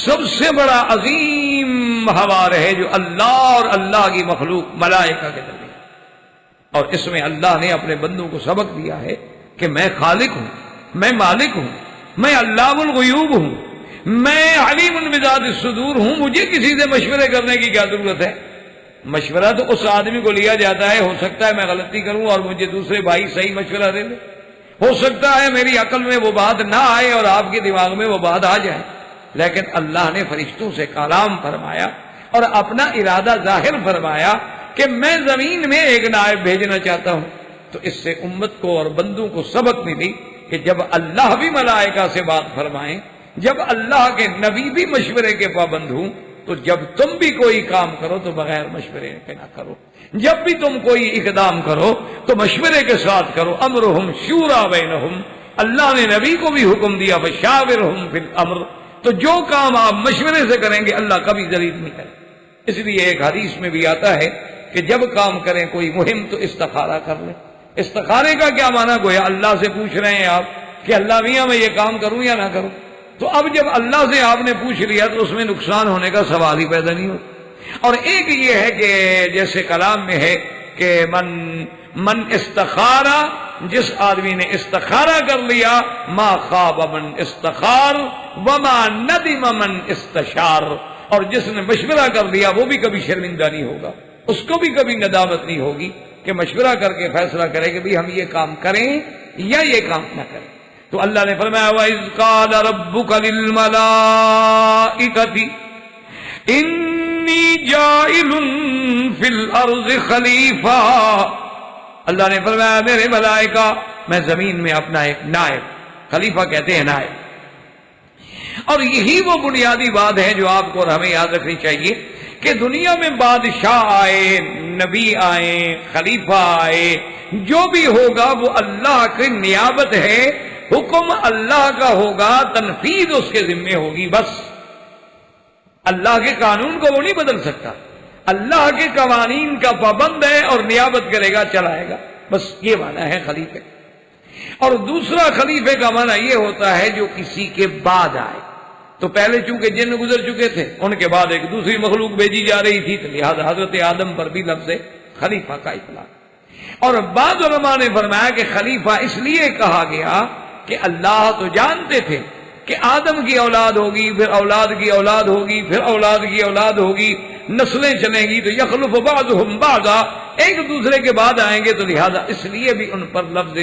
[SPEAKER 3] سب سے بڑا عظیم حوار ہے جو اللہ اور اللہ کی مخلوق ملائکہ کے درمیان، اور اس میں اللہ نے اپنے بندوں کو سبق دیا ہے کہ میں خالق ہوں، میں مالک ہوں، میں علام الغیوب ہوں، میں علیم بذات الصدور ہوں، مجھے کسی سے مشورے کرنے کی کیا ضرورت ہے؟ مشورہ تو اس آدمی کو لیا جاتا ہے، ہو سکتا ہے میں غلطی کروں اور مجھے دوسرے بھائی صحیح مشورہ دے دیں، ہو سکتا ہے میری عقل میں وہ بات نہ آئے اور آپ کے دماغ میں وہ بات آ جائے، لیکن اللہ نے فرشتوں سے کلام فرمایا اور اپنا ارادہ ظاہر فرمایا کہ میں زمین میں ایک نائب بھیجنا چاہتا ہوں۔ تو اس سے امت کو اور بندوں کو سبق ملی کہ جب اللہ بھی ملائکہ سے بات فرمائیں، جب اللہ کے نبی بھی مشورے کے پابند ہوں، تو جب تم بھی کوئی کام کرو تو بغیر مشورے کے نہ کرو، جب بھی تم کوئی اقدام کرو تو مشورے کے ساتھ کرو۔ امرہم شورا بینہم، اللہ نے نبی کو بھی حکم دیا فشاورہم فی الامر، تو جو کام آپ مشورے سے کریں گے اللہ کبھی ذلیل نہیں کرے۔ اس لیے ایک حدیث میں بھی آتا ہے کہ جب کام کریں کوئی مہم تو استخارہ کر لیں۔ استخارے کا کیا معنی؟ گویا اللہ سے پوچھ رہے ہیں آپ کہ اللہ میاں میں یہ کام کروں یا نہ کروں۔ تو اب جب اللہ سے آپ نے پوچھ لیا تو اس میں نقصان ہونے کا سوال ہی پیدا نہیں ہوتا۔ اور ایک یہ ہے کہ جیسے کلام میں ہے کہ من استخارہ، جس آدمی نے استخارہ کر لیا، ما خاب من استخار وما ندم من استشار، اور جس نے مشورہ کر لیا وہ بھی کبھی شرمندہ نہیں ہوگا، اس کو بھی کبھی ندامت نہیں ہوگی کہ مشورہ کر کے فیصلہ کرے کہ بھی ہم یہ کام کریں یا یہ کام نہ کریں۔ تو اللہ نے فرمایا وَإِذْ قَالَ رَبُّكَ لِلْمَلَائِكَةِ إِنِّي جَاعِلٌ فِي الْأَرْضِ خَلِيفَةً، اللہ نے فرمایا میرے ملائکہ میں زمین میں اپنا ایک نائب، خلیفہ کہتے ہیں نائب، اور یہی وہ بنیادی بات ہے جو آپ کو اور ہمیں یاد رکھنی چاہیے کہ دنیا میں بادشاہ آئے، نبی آئے، خلیفہ آئے، جو بھی ہوگا وہ اللہ کی نیابت ہے، حکم اللہ کا ہوگا، تنفیذ اس کے ذمے ہوگی، بس اللہ کے قانون کو وہ نہیں بدل سکتا، اللہ کے قوانین کا پابند ہے اور نیابت کرے گا، چلائے گا، بس یہ معنی ہے خلیفے۔ اور دوسرا خلیفے کا معنی یہ ہوتا ہے جو کسی کے بعد آئے، تو پہلے چونکہ جن گزر چکے تھے، ان کے بعد ایک دوسری مخلوق بھیجی جا رہی تھی، تو لہذا حضرت آدم پر بھی لفظ خلیفہ کا اطلاق۔ اور بعض علماء نے فرمایا کہ خلیفہ اس لیے کہا گیا کہ اللہ تو جانتے تھے کہ آدم کی اولاد ہوگی، پھر اولاد کی اولاد ہوگی، پھر اولاد کی اولاد ہوگی، نسلیں چلیں گی، تو یخلف بعضهم بعضا، ایک دوسرے کے بعد آئیں گے، تو لہذا اس لیے بھی ان پر لفظ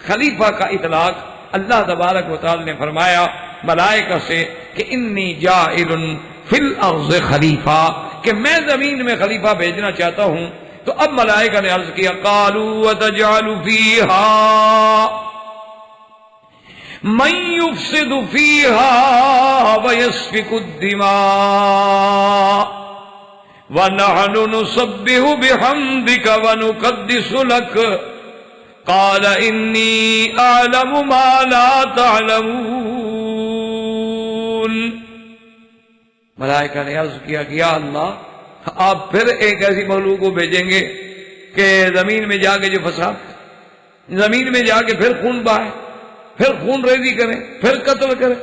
[SPEAKER 3] خلیفہ کا اطلاق اللہ تبارک و تعالی نے فرمایا ملائکہ سے کہ انی جاعل فی الارض خلیفہ، کہ میں زمین میں خلیفہ بھیجنا چاہتا ہوں۔ تو اب ملائکہ نے عرض کیا قالوا وتجعل فیہا من یفسد فیہا ویسفک الدماء ونحن نسبح بحمدک ونقدس لک قال انی اعلم ما لا تعلمون۔ ملائکہ نے عرض کیا کہ یا اللہ، آپ پھر ایک ایسی مخلوق کو بھیجیں گے کہ زمین میں جا کے جو فساد، زمین میں جا کے پھر خون بہائے، پھر خون ریزی کریں، پھر قتل کریں،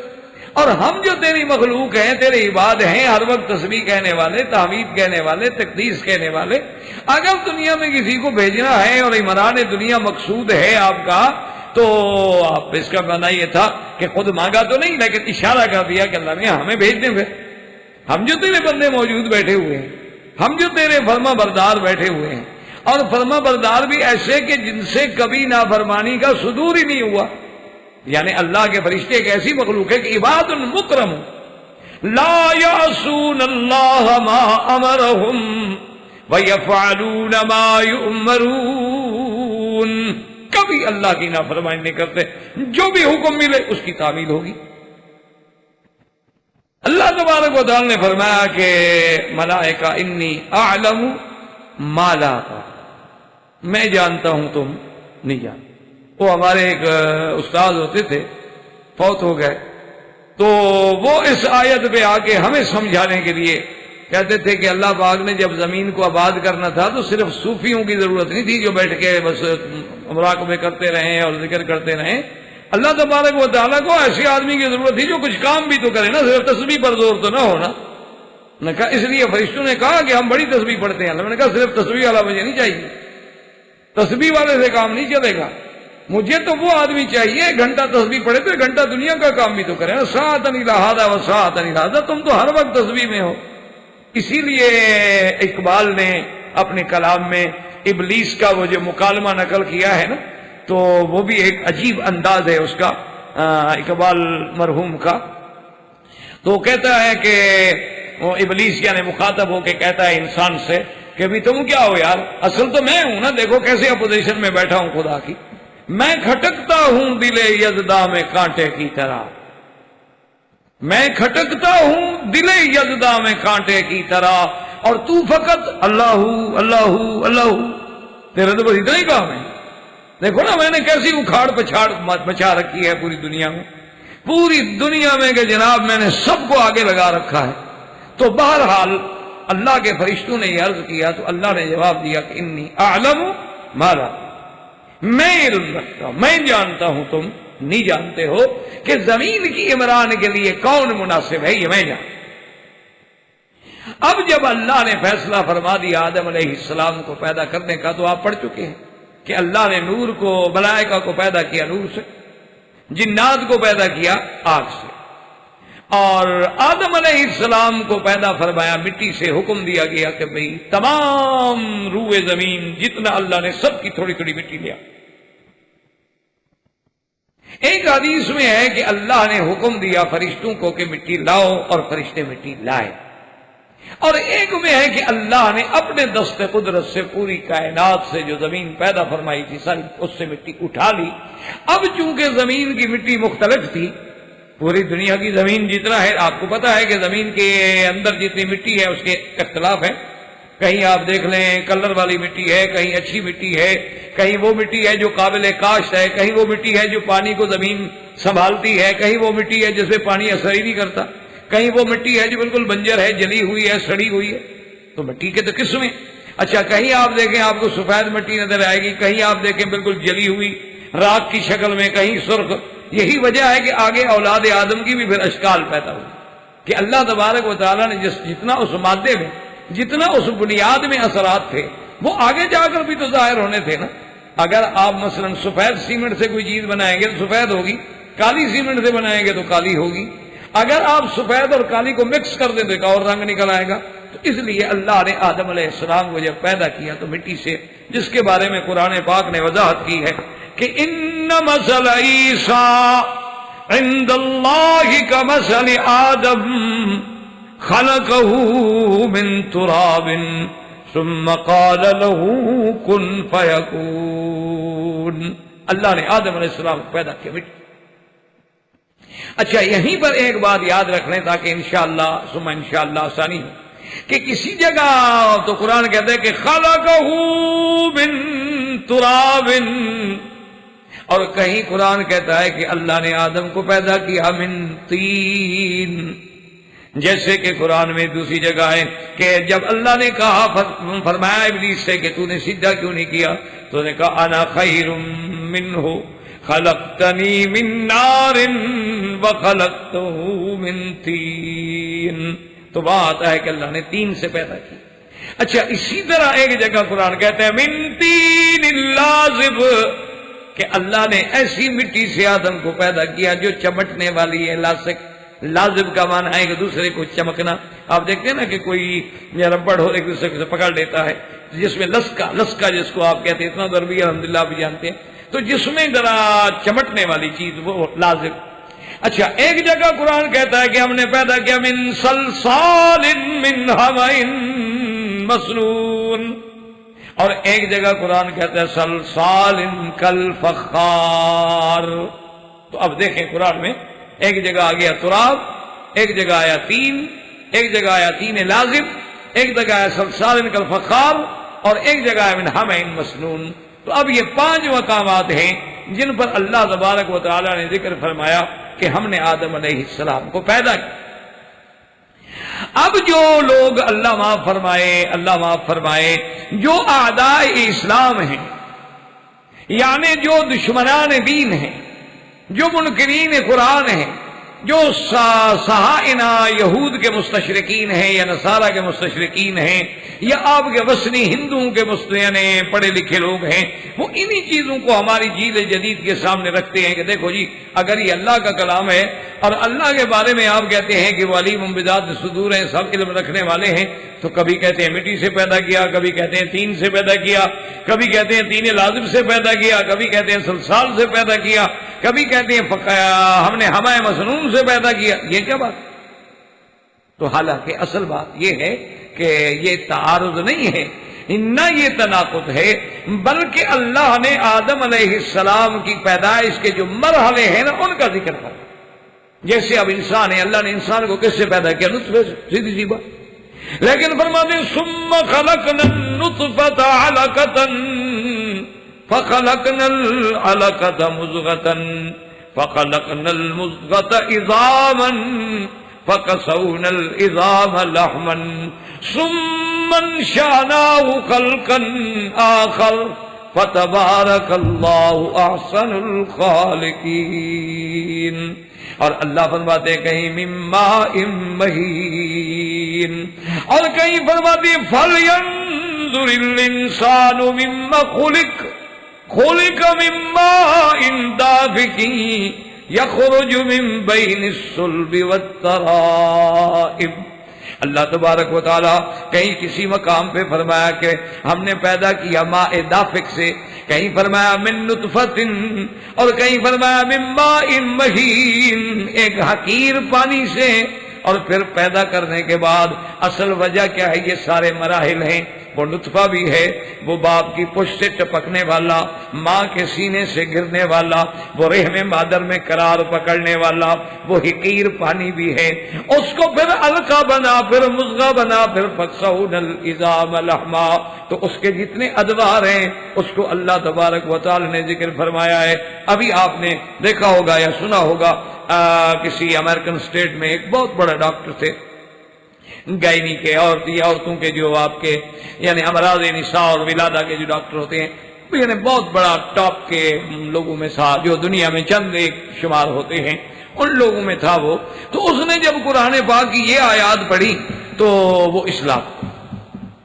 [SPEAKER 3] اور ہم جو تیری مخلوق ہیں، تیرے عباد ہیں، ہر وقت تسبیح کہنے والے، تحمید کہنے والے، تقدیس کہنے والے، اگر دنیا میں کسی کو بھیجنا ہے اور عمران دنیا مقصود ہے آپ کا، تو آپ اس کا معنی یہ تھا کہ خود مانگا تو نہیں، لیکن اشارہ کر دیا کہ اللہ نے ہمیں بھیج دیں، پھر ہم جو تیرے بندے موجود بیٹھے ہوئے ہیں، ہم جو تیرے فرما بردار بیٹھے ہوئے ہیں، اور فرما بردار بھی ایسے کہ جن سے کبھی نافرمانی کا صدور ہی نہیں ہوا، یعنی اللہ کے فرشتے ایک ایسی مخلوق ہے کہ عباد مکرم لا یعصون اللہ ما امرہم ویفعلون ما یؤمرون، کبھی اللہ کی نافرمانی نہیں کرتے، جو بھی حکم ملے اس کی تعمیل ہوگی۔ اللہ تبارک و تعالی نے فرمایا کہ ملائکہ انی اعلم ما لا تعلمون، میں جانتا ہوں تم نہیں جانتے۔ وہ ہمارے ایک استاد ہوتے تھے، فوت ہو گئے، تو وہ اس آیت پہ آ کے ہمیں سمجھانے کے لیے کہتے تھے کہ اللہ پاک نے جب زمین کو آباد کرنا تھا تو صرف صوفیوں کی ضرورت نہیں تھی جو بیٹھ کے بس مراقبے کرتے رہیں اور ذکر کرتے رہیں، اللہ تبارک و تعالیٰ کو ایسے آدمی کی ضرورت تھی جو کچھ کام بھی تو کرے نا، صرف تسبیح پر زور تو نہ ہونا۔ نے کہا اس لیے فرشتوں نے کہا کہ ہم بڑی تسبیح پڑھتے ہیں، اللہ نے کہا صرف تسبیح والا مجھے نہیں چاہیے، تسبیح والے سے کام نہیں چلے گا، مجھے تو وہ آدمی چاہیے گھنٹہ تسبیح پڑھے تو گھنٹہ دنیا کا کام بھی تو کرے نا، ساعتن الی ھذا و ساعتن الی ھذا، تم تو ہر وقت تسبیح میں ہو۔ اسی لیے اقبال نے اپنے کلام میں ابلیس کا وہ جو مکالمہ نقل کیا ہے نا، تو وہ بھی ایک عجیب انداز ہے اس کا، اقبال مرحوم کا، تو کہتا ہے کہ وہ ابلیس یعنی مخاطب ہو کے کہتا ہے انسان سے کہ بھی تم کیا ہو یار، اصل تو میں ہوں نا، دیکھو کیسے اپوزیشن میں بیٹھا ہوں خدا کی، میں کھٹکتا ہوں دل یزداں میں کانٹے کی طرح، میں کھٹکتا ہوں دل یزداں میں کانٹے کی طرح، اور تو فقط اللہ اللہ اللہ، تیرا تو بس اتنا ہی کام ہے۔ دیکھو نا میں نے کیسی اکھاڑ پچھاڑ مچا رکھی ہے پوری دنیا میں، پوری دنیا میں کہ جناب میں نے سب کو آگے لگا رکھا ہے۔ تو بہرحال اللہ کے فرشتوں نے یہ عرض کیا تو اللہ نے جواب دیا کہ انی اعلم ما لا، میں علم رکھتا ہوں، میں جانتا ہوں تم نہیں جانتے ہو کہ زمین کی عمران کے لیے کون مناسب ہے، یہ میں جانتا۔ اب جب اللہ نے فیصلہ فرما دیا آدم علیہ السلام کو پیدا کرنے کا، تو آپ پڑھ چکے ہیں کہ اللہ نے نور کو، ملائکہ کو پیدا کیا نور سے، جنات کو پیدا کیا آگ سے، اور آدم علیہ السلام کو پیدا فرمایا مٹی سے، حکم دیا گیا کہ بھئی تمام روئے زمین جتنا اللہ نے سب کی تھوڑی تھوڑی مٹی لیا۔ ایک حدیث میں ہے کہ اللہ نے حکم دیا فرشتوں کو کہ مٹی لاؤ، اور فرشتے مٹی لائے، اور ایک میں ہے کہ اللہ نے اپنے دست قدرت سے پوری کائنات سے جو زمین پیدا فرمائی تھی ساری اس سے مٹی اٹھا لی۔ اب چونکہ زمین کی مٹی مختلف تھی، پوری دنیا کی زمین جتنا ہے، آپ کو پتا ہے کہ زمین کے اندر جتنی مٹی ہے اس کے اختلاف ہے، کہیں آپ دیکھ لیں کلر والی مٹی ہے، کہیں اچھی مٹی ہے، کہیں وہ مٹی ہے جو قابل کاشت ہے، کہیں وہ مٹی ہے جو پانی کو زمین سنبھالتی ہے، کہیں وہ مٹی ہے جس میں پانی اثر ہی نہیں کرتا، کہیں وہ مٹی ہے جو بالکل بنجر ہے، جلی ہوئی ہے، سڑی ہوئی ہے۔ تو مٹی کے تو قسمیں، اچھا کہیں آپ دیکھیں آپ کو سفید مٹی نظر آئے گی، کہیں آپ دیکھیں بالکل جلی ہوئی راکھ کی شکل میں، کہیں سرخ۔ یہی وجہ ہے کہ آگے اولاد آدم کی بھی پھر اشکال پیدا ہوئی کہ اللہ تبارک و تعالیٰ نے جتنا اس مادے میں، جتنا اس بنیاد میں اثرات تھے وہ آگے جا کر بھی تو ظاہر ہونے تھے نا۔ اگر آپ مثلا سفید سیمنٹ سے کوئی چیز بنائیں گے تو سفید ہوگی، کالی سیمنٹ سے بنائیں گے تو کالی ہوگی۔ اگر آپ سفید اور کالی کو مکس کر دیں تو ایک اور رنگ نکل آئے گا۔ تو اس لیے اللہ نے آدم علیہ السلام کو جب پیدا کیا تو مٹی سے، جس کے بارے میں قرآن پاک نے وضاحت کی ہے کہ ان مثل عیسیٰ عند اللہ کمثل آدم خلقه من تراب ثم قال له كن فيكون۔ اللہ نے آدم علیہ السلام کو پیدا کیا مٹی۔ اچھا یہیں پر ایک بات یاد رکھ لیں تاکہ انشاءاللہ ثم انشاءاللہ آسانی ہو کہ کسی جگہ تو قرآن کہتا ہے کہ خلقه من تراب، اور کہیں قرآن کہتا ہے کہ اللہ نے آدم کو پیدا کیا من طین۔ جیسے کہ قرآن میں دوسری جگہ ہے کہ جب اللہ نے کہا فرمایا ابلیس سے کہ تو نے سجدہ کیوں نہیں کیا، تو نے کہا انا خیر منہ خلقتنی من نار وخلقتہ من طین۔ تو بات ہے کہ اللہ نے تین سے پیدا کی۔ اچھا اسی طرح ایک جگہ قرآن کہتا ہے من طین لازب، کہ اللہ نے ایسی مٹی سے آدم کو پیدا کیا جو چمٹنے والی ہے، لاسک۔ لازب کا معنی ہے کہ دوسرے کو چمکنا۔ آپ دیکھتے ہیں نا کہ کوئی ربڑ ہو ایک دوسرے سے پکڑ لیتا ہے، جس میں لسکا جس کو آپ کہتے ہیں، اتنا ضروری ہے الحمدللہ بھی جانتے ہیں، تو جس میں ذرا چمٹنے والی چیز وہ لازب۔ اچھا ایک جگہ قرآن کہتا ہے کہ ہم نے پیدا کیا من صلصال من حمأ مسنون، اور ایک جگہ قرآن کہتا ہے صلصال کالفخار۔ تو اب دیکھیں قرآن میں ایک جگہ آ گیا تراب، ایک جگہ آیا تین، ایک جگہ آیا تین لازم، ایک جگہ آیا صلصال کالفخار، اور ایک جگہ آیا من حمأ مسنون۔ تو اب یہ 5 مقامات ہیں جن پر اللہ تبارک و تعالی نے ذکر فرمایا کہ ہم نے آدم علیہ السلام کو پیدا کیا۔ اب جو لوگ اللہ معاف فرمائے جو اعداء اسلام ہیں، یعنی جو دشمنان دین ہیں، جو منکرین قرآن ہیں، جو صہائنہ یہود کے مستشرقین ہیں یا نصارہ کے مستشرقین ہیں، یا آپ کے وثنی ہندوؤں کے پڑھے لکھے لوگ ہیں، وہ انہی چیزوں کو ہماری جیل جدید کے سامنے رکھتے ہیں کہ دیکھو جی اگر یہ اللہ کا کلام ہے اور اللہ کے بارے میں آپ کہتے ہیں کہ وہ علیم بذات الصدور ہیں، سب علم رکھنے والے ہیں، تو کبھی کہتے ہیں مٹی سے پیدا کیا، کبھی کہتے ہیں تین سے پیدا کیا، کبھی کہتے ہیں تین لازم سے پیدا کیا، کبھی کہتے ہیں صلصال سے پیدا کیا، کبھی کہتے ہیں ہم نے حمأ مسنون سے پیدا کیا۔ یہ کیا بات؟ تو حالانکہ اصل بات یہ ہے کہ یہ تعارض نہیں ہے، نہ یہ تناقض ہے، بلکہ اللہ نے آدم علیہ السلام کی پیدائش کے جو مرحلے ہیں نا ان کا ذکر کرا۔ جیسے اب انسان ہے، اللہ نے انسان کو کس سے پیدا کیا؟ نطفے سے، سیدھی سی بات۔ لیکن فرماتے ہیں ثم خلقنا النطفة علقة فخلقنا العلقة مضغة فخلقنا المضغة عظاما فكسونا العظام لحما ثم انشأناه خلقا آخر فتبارك الله أحسن الخالقين۔ اور اللہ فرماتے ہیں کہیں من ماء مہین، اور کہیں فرماتے ہیں فَلْيَنظُرِ الْإِنسَانُ مِمَّا خُلِقَ مِن مَّاءٍ دَافِقٍ يَخْرُجُ مِن بَيْنِ الصُّلْبِ وَالتَّرَائِبِ۔ اللہ تبارک و تعالی کہیں کسی مقام پہ فرمایا کہ ہم نے پیدا کیا ماء دافق سے، کہیں فرمایا من نطفۃ، اور کہیں فرمایا من ماء مہین، ایک حقیر پانی سے۔ اور پھر پیدا کرنے کے بعد اصل وجہ کیا ہے؟ یہ سارے مراحل ہیں وہ نطفہ بھی ہے، وہ باپ کی پشت سے ٹپکنے والا، ماں کے سینے سے گرنے والا، وہ رحم مادر میں قرار پکڑنے والا، وہ حقیر پانی بھی ہے۔ اس کو پھر علقہ بنا، پھر مضغہ بنا، پھر فکسون العظام لحما، تو اس کے جتنے ادوار ہیں اس کو اللہ تبارک و تعالی نے ذکر فرمایا ہے۔ ابھی آپ نے دیکھا ہوگا یا سنا ہوگا کسی امریکن اسٹیٹ میں ایک بہت بڑا ڈاکٹر تھے گائنی کے، عورتوں کے جو آپ کے یعنی امراض نساء اور ولادہ کے جو ڈاکٹر ہوتے ہیں، یعنی بہت بڑا ٹاپ کے لوگوں میں تھا، جو دنیا میں چند ایک شمار ہوتے ہیں، ان لوگوں میں تھا وہ۔ تو اس نے جب قرآن پاک کی یہ آیات پڑھی تو وہ اسلام،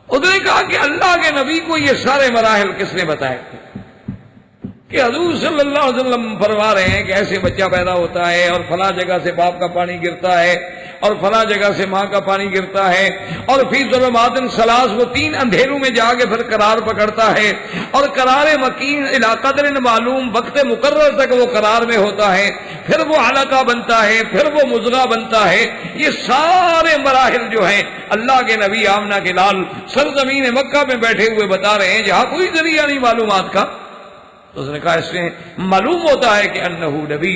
[SPEAKER 3] اس نے کہا کہ اللہ کے نبی کو یہ سارے مراحل کس نے بتائے کہ حضور صلی اللہ علیہ وسلم فرما رہے ہیں کہ ایسے بچہ پیدا ہوتا ہے اور فلاں جگہ سے باپ کا پانی گرتا ہے اور فلاں جگہ سے ماں کا پانی گرتا ہے، اور فی ظلمات ثلاث، وہ 3 اندھیروں میں جا کے پھر قرار پکڑتا ہے، اور قرار مکین الی قدر معلوم وقت مقرر تک وہ قرار میں ہوتا ہے، پھر وہ علقہ بنتا ہے، پھر وہ مضغہ بنتا ہے۔ یہ سارے مراحل جو ہیں اللہ کے نبی آمنہ کے لال سرزمین مکہ میں بیٹھے ہوئے بتا رہے ہیں، جہاں کوئی ذریعہ نہیں معلومات کا۔ تو اس نے کہا اس سے معلوم ہوتا ہے کہ انہ نبی،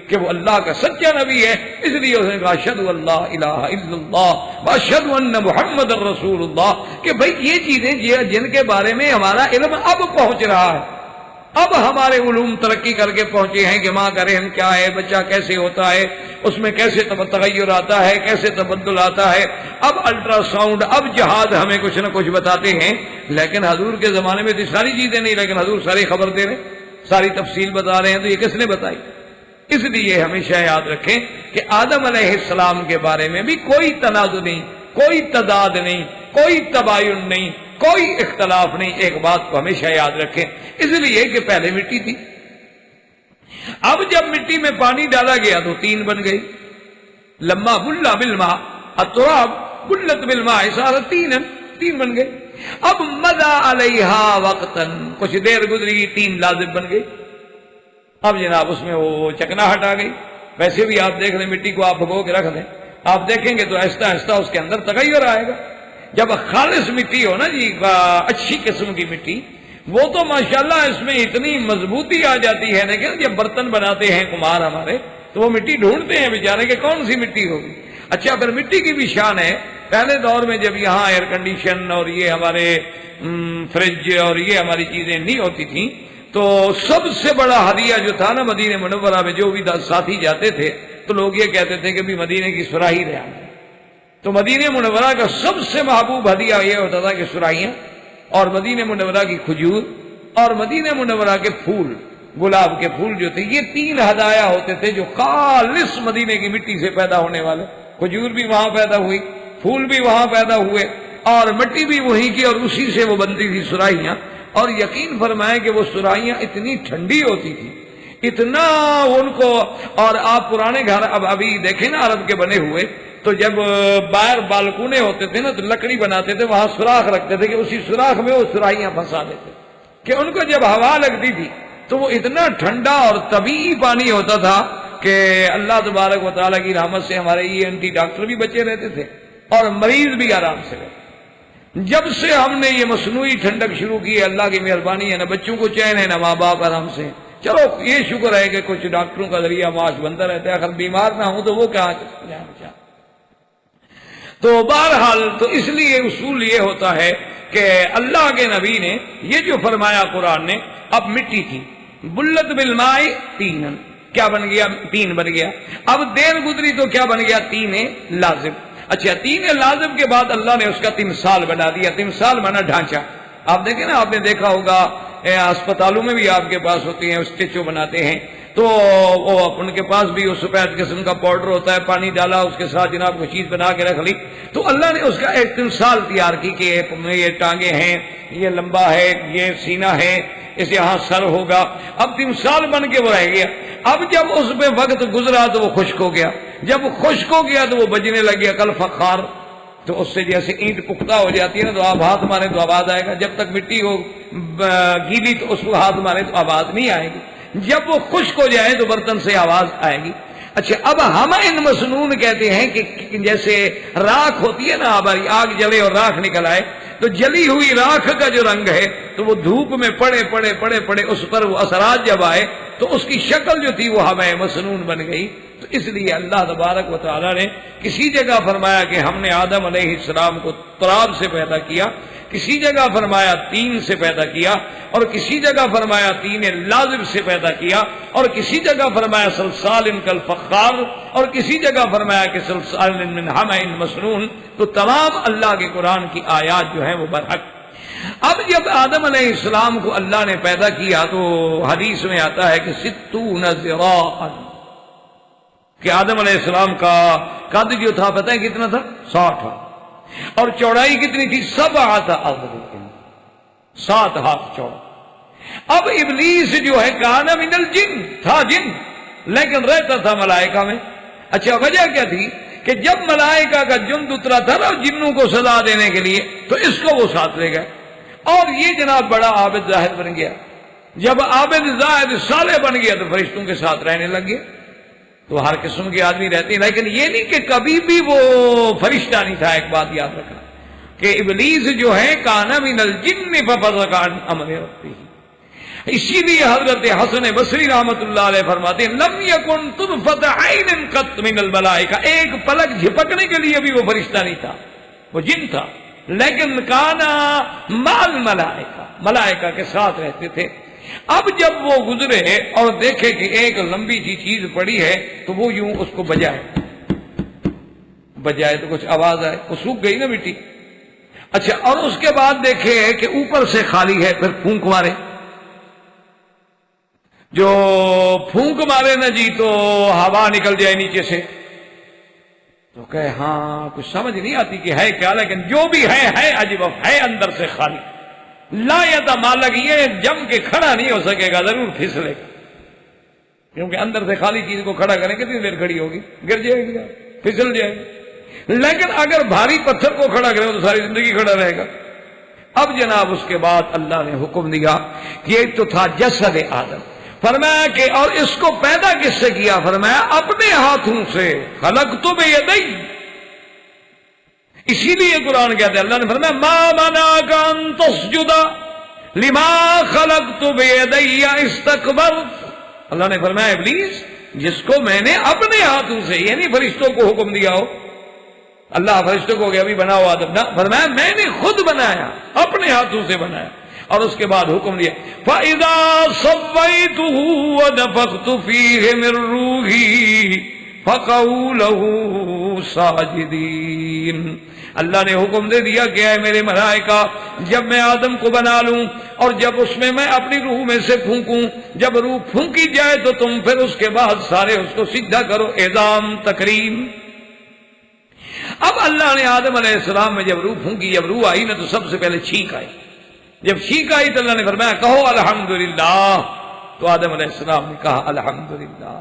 [SPEAKER 3] کہ وہ اللہ کا سچا نبی ہے، اس لیے اس نے کہا اشہد اللہ الہ الا اللہ واشہد ان محمد الرسول اللہ، کہ بھئی یہ چیزیں جن کے بارے میں ہمارا علم اب پہنچ رہا ہے، اب ہمارے علوم ترقی کر کے پہنچے ہیں کہ ماں کا رحم کیا ہے، بچہ کیسے ہوتا ہے، اس میں کیسے تغیر آتا ہے، کیسے تبدل آتا ہے، اب الٹرا ساؤنڈ، اب جہاز ہمیں کچھ نہ کچھ بتاتے ہیں۔ لیکن حضور کے زمانے میں تو ساری چیزیں نہیں، لیکن حضور ساری خبر دے رہے ہیں، ساری تفصیل بتا رہے ہیں، تو یہ کس نے بتائی؟ اس لیے ہمیشہ یاد رکھیں کہ آدم علیہ السلام کے بارے میں بھی کوئی تنازع نہیں، کوئی تضاد نہیں، کوئی تباین نہیں، کوئی اختلاف نہیں۔ ایک بات کو ہمیشہ یاد رکھیں، اس لیے کہ پہلے مٹی تھی، اب جب مٹی میں پانی ڈالا گیا تو 3 بن گئی، لما بلا بالماء التراب بلت بالماء صارت 3 بن گئی۔ اب مضى علیہا وقتاً، کچھ دیر گزری 3 لازم بن گئی۔ اب جناب اس میں وہ چکناہٹ آ گئی۔ ویسے بھی آپ دیکھ لیں مٹی کو آپ بھگو کے رکھ دیں، آپ دیکھیں گے تو آہستہ آہستہ اس کے اندر تغیر آئے گا۔ جب خالص مٹی ہو نا جی، اچھی قسم کی مٹی، وہ تو ماشاءاللہ اس میں اتنی مضبوطی آ جاتی ہے، لیکن جب برتن بناتے ہیں کمار ہمارے تو وہ مٹی ڈھونڈتے ہیں بیچارے کہ کون سی مٹی ہوگی۔ اچھا، پھر مٹی کی بھی شان ہے۔ پہلے دور میں جب یہاں ایئر کنڈیشن اور یہ ہمارے فریج اور یہ ہماری چیزیں نہیں ہوتی تھیں، تو سب سے بڑا ہدیہ جو تھا نا مدینہ منورہ میں، جو بھی ساتھی جاتے تھے تو لوگ یہ کہتے تھے کہ بھی مدینے کی سراہی لے آئیں۔ تو مدینہ منورہ کا سب سے محبوب ہدیہ یہ ہوتا تھا کہ سرائیاں، اور مدینہ منورہ کی کھجور، اور مدینہ منورہ کے پھول، گلاب کے پھول جو تھے، یہ 3 ہدایہ ہوتے تھے جو خالص مدینے کی مٹی سے پیدا ہونے والے۔ کھجور بھی وہاں پیدا ہوئی، پھول بھی وہاں پیدا ہوئے، اور مٹی بھی وہیں کی، اور اسی سے وہ بنتی تھی سرائیاں۔ اور یقین فرمائیں کہ وہ سرائیاں اتنی ٹھنڈی ہوتی تھی، اتنا ان کو، اور آپ پرانے گھر اب ابھی دیکھیں نا عرب کے بنے ہوئے، تو جب باہر بالکونے ہوتے تھے نا تو لکڑی بناتے تھے، وہاں سوراخ رکھتے تھے کہ اسی سوراخ میں وہ سرائیاں پھنسا دیتے کہ ان کو جب ہوا لگتی تھی تو وہ اتنا ٹھنڈا اور طبیعی پانی ہوتا تھا کہ اللہ تبارک و تعالیٰ کی رحمت سے ہمارے ENT ڈاکٹر بھی بچے رہتے تھے اور مریض بھی آرام سے رہتے۔ جب سے ہم نے یہ مصنوعی ٹھنڈک شروع کی ہے، اللہ کی مہربانی ہے، نہ بچوں کو چین ہے نہ ماں باپ آرام سے۔ چلو یہ شکر ہے کہ کچھ ڈاکٹروں کا ذریعہ معاش بنتا رہتا ہے، اگر بیمار نہ ہوں تو وہ کیا جان۔ تو بہرحال تو اس لیے اصول یہ ہوتا ہے کہ اللہ کے نبی نے یہ جو فرمایا قرآن نے، اب مٹی تھی، بلت بالماء 3، کیا بن گیا؟ 3 بن گیا۔ اب دیر گزری تو کیا بن گیا؟ 3 لازم۔ اچھا، 3 لازم کے بعد اللہ نے اس کا تمثال بنا دیا۔ تمثال بنا ڈھانچہ۔ آپ دیکھیں نا، آپ نے دیکھا ہوگا اسپتالوں میں بھی آپ کے پاس ہوتی ہیں، اسٹیچو بناتے ہیں، تو وہ ان کے پاس بھی وہ سفید قسم کا پاؤڈر ہوتا ہے، پانی ڈالا اس کے ساتھ جناب کوئی چیز بنا کے رکھ لی، تو اللہ نے اس کا ایک تمثال تیار کی کہ یہ ٹانگیں ہیں، یہ لمبا ہے، یہ سینہ ہے، اس یہاں سر ہوگا۔ اب تمثال بن کے وہ رہ گیا۔ اب جب اس پہ وقت گزرا تو وہ خشک ہو گیا۔ جب خشک ہو گیا تو وہ بجنے لگ گیا کل فخار، تو اس سے جیسے اینٹ پختہ ہو جاتی ہے نا، تو آپ ہاتھ مارے تو آواز آئے گا، جب تک مٹی ہو گیلی تو اس کو ہاتھ مارے تو آواز نہیں آئے گی، جب وہ خشک ہو جائے تو برتن سے آواز آئے گی۔ اچھا اب ہمائن مسنون کہتے ہیں کہ جیسے راکھ ہوتی ہے نا، ہماری آگ جلے اور راکھ نکل آئے، تو جلی ہوئی راکھ کا جو رنگ ہے تو وہ دھوپ میں پڑے پڑے پڑے پڑے اس پر وہ اثرات جب آئے تو اس کی شکل جو تھی وہ ہمیں مسنون بن گئی. تو اس لیے اللہ تبارک و تعالیٰ نے کسی جگہ فرمایا کہ ہم نے آدم علیہ السلام کو تراب سے پیدا کیا، کسی جگہ فرمایا طین سے پیدا کیا، اور کسی جگہ فرمایا طین لازب سے پیدا کیا، اور کسی جگہ فرمایا صلصال کالفخار، اور کسی جگہ فرمایا کہ صلصال من حمأ مسنون. تو تمام اللہ کے قرآن کی آیات جو ہیں وہ برحق. اب جب آدم علیہ السلام کو اللہ نے پیدا کیا تو حدیث میں آتا ہے کہ 60 ذراعا، کہ آدم علیہ السلام کا قد جو تھا پتہ ہے کتنا تھا؟ 60، اور چوڑائی کتنی تھی؟ 7 اذرع، 7 ہاتھ چوڑا. اب ابلیس جو ہے کان من الجن، تھا جن لیکن رہتا تھا ملائکہ میں. اچھا وجہ کیا تھی؟ کہ جب ملائکہ کا جند اترا تھا نا جنوں کو سزا دینے کے لیے تو اس کو وہ ساتھ لے گئے، اور یہ جناب بڑا عابد زاہد بن گیا. جب عابد زاہد صالح بن گیا تو فرشتوں کے ساتھ رہنے لگ گیا. تو ہر قسم کے آدمی رہتے ہیں، لیکن یہ نہیں کہ کبھی بھی وہ فرشتہ نہیں تھا. ایک بات یاد رکھنا کہ ابلیس جو ہے کان من الجن ففسق عن امر ربہ. اسی لیے حضرت حسن بصری رحمۃ اللہ علیہ فرماتے ہیں لم یکن طرفۃ عین قط من الملائکہ، ایک پلک جھپکنے کے لیے بھی وہ فرشتہ نہیں تھا، وہ جن تھا، لیکن کانا مع الملائکہ، ملائکہ کے ساتھ رہتے تھے. اب جب وہ گزرے اور دیکھے کہ ایک لمبی سی چیز پڑی ہے تو وہ یوں اس کو بجائے تو کچھ آواز آئے، وہ سوکھ گئی نا مٹی. اچھا اور اس کے بعد دیکھے کہ اوپر سے خالی ہے، پھر پھونک مارے. جو پھونک مارے نا جی تو ہوا نکل جائے نیچے سے، تو کہے ہاں کچھ سمجھ نہیں آتی کہ ہے کیا، لیکن جو بھی ہے عجیب ہے، اندر سے خالی. لا یتمالک، یہ جم کے کھڑا نہیں ہو سکے گا، ضرور پھسلے گا، کیونکہ اندر سے خالی چیز کو کھڑا کریں کتنی دیر کھڑی ہوگی؟ گر جائے گی، پھسل جائے گی. لیکن اگر بھاری پتھر کو کھڑا کرے تو ساری زندگی کھڑا رہے گا. اب جناب اس کے بعد اللہ نے حکم دیا کہ یہ تو تھا جسد آدم، فرمایا کہ اور اس کو پیدا کس سے کیا؟ فرمایا اپنے ہاتھوں سے، خلقت بیدی. اسی لیے قرآن کہتے ہیں اللہ نے فرمایا ما منعک ان تسجد لما خلقت بیدی استکبرت. اللہ نے فرمایا ابلیس جس کو میں نے اپنے ہاتھوں سے، یعنی فرشتوں کو حکم دیا ہو، اللہ فرشتوں کو کہ ابھی بناؤ آدم، نہ، فرمایا میں نے خود بنایا، اپنے ہاتھوں سے بنایا. اور اس کے بعد حکم دیا فَإِذَا صَوَّيْتُهُ وَنَفَخْتُ فِيهِ مِن رُّوحِي فَقَعُوا لَهُ سَاجِدِينَ. اللہ نے حکم دے دیا کہ اے میرے ملائکہ جب میں آدم کو بنا لوں اور جب اس میں اپنی روح میں سے پھونکوں، جب روح پھونکی جائے تو تم پھر اس کے بعد سارے اس کو سجدہ کرو، اعظام تکریم. اب اللہ نے آدم علیہ السلام میں جب روح پھونکی، جب روح آئی نا تو سب سے پہلے چھینک آئی. جب چھینک آئی تو اللہ نے فرمایا کہو الحمدللہ. تو آدم علیہ السلام نے کہا الحمدللہ.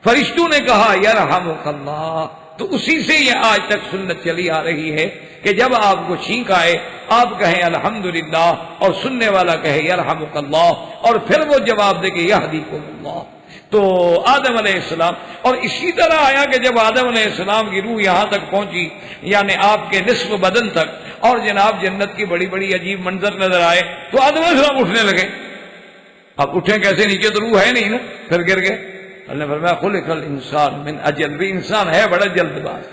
[SPEAKER 3] فرشتوں نے کہا یرحمک اللہ. تو اسی سے یہ آج تک سنت چلی آ رہی ہے کہ جب آپ کو چھینک آئے آپ کہیں الحمدللہ، اور سننے والا کہے یرحمک اللہ، اور پھر وہ جواب دے کہ یہدیکم اللہ. تو آدم علیہ السلام، اور اسی طرح آیا کہ جب آدم علیہ السلام کی روح یہاں تک پہنچی، یعنی آپ کے نصف بدن تک، اور جناب جنت کی بڑی بڑی عجیب منظر نظر آئے تو آدم علیہ السلام اٹھنے لگے. اب اٹھیں کیسے؟ نیچے تو روح ہے نہیں نا، پھر گر گئے. اللہ نے فرمایا خلق الانسان من اجل. بھی انسان ہے بڑا جلد باز،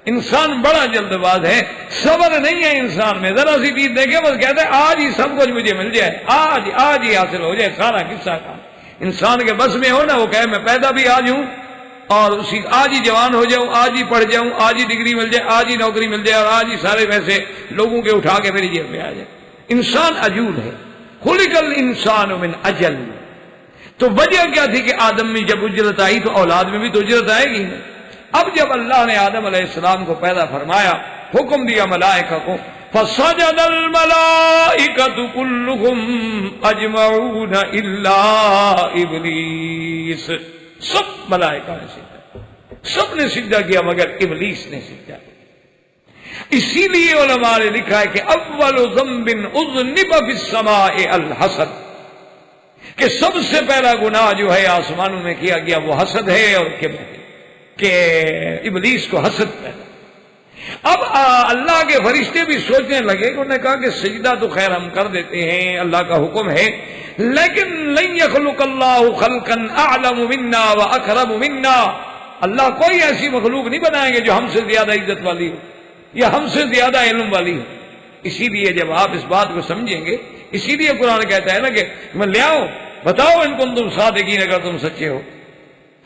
[SPEAKER 3] انسان بڑا جلد باز ہے، صبر نہیں ہے انسان میں. ذرا سی چیز دیکھے بس کہتے ہیں آج ہی سب کچھ مجھے مل جائے، آج ہی حاصل ہو جائے سارا قصہ کا. انسان کے بس میں ہو نا، وہ کہے میں پیدا بھی آج ہوں اور اسی آج ہی جوان ہو جاؤں، آج ہی پڑھ جاؤں، آج ہی ڈگری مل جائے، آج ہی نوکری مل جائے، اور آج ہی سارے پیسے لوگوں کے اٹھا کے میری جیب میں آ جائے. انسان عجول ہے. خلق الانسان من اجل. تو وجہ کیا تھی کہ آدم میں جب اجرت آئی تو اولاد میں بھی تو اجرت آئے گی. اب جب اللہ نے آدم علیہ السلام کو پیدا فرمایا، حکم دیا ملائکہ کو فسجد الملائکۃ کلهم اجمعون الا ابلیس. سب ملائکہ نے سجدہ، سب نے سجدہ کیا مگر ابلیس نے سجدہ کیا. اسی لیے علماء نے لکھا ہے کہ اول ذنب اذنب فی السماء الحسد، کہ سب سے پہلا گناہ جو ہے آسمانوں میں کیا گیا وہ حسد ہے اور کبر ہے. کہ ابلیس کو حسد پیدا. اب اللہ کے فرشتے بھی سوچنے لگے کہ انہوں نے کہا کہ سجدہ تو خیر ہم کر دیتے ہیں، اللہ کا حکم ہے، لیکن لن یخلق اللہ خلقا اعلم منا واقرب منا، اللہ کوئی ایسی مخلوق نہیں بنائیں گے جو ہم سے زیادہ عزت والی ہو یا ہم سے زیادہ علم والی ہو. اسی لیے جب آپ اس بات کو سمجھیں گے، اسی لیے قرآن کہتا ہے نا کہ میں لے آؤ، بتاؤ ان کو تم صادقین، اگر تم سچے ہو.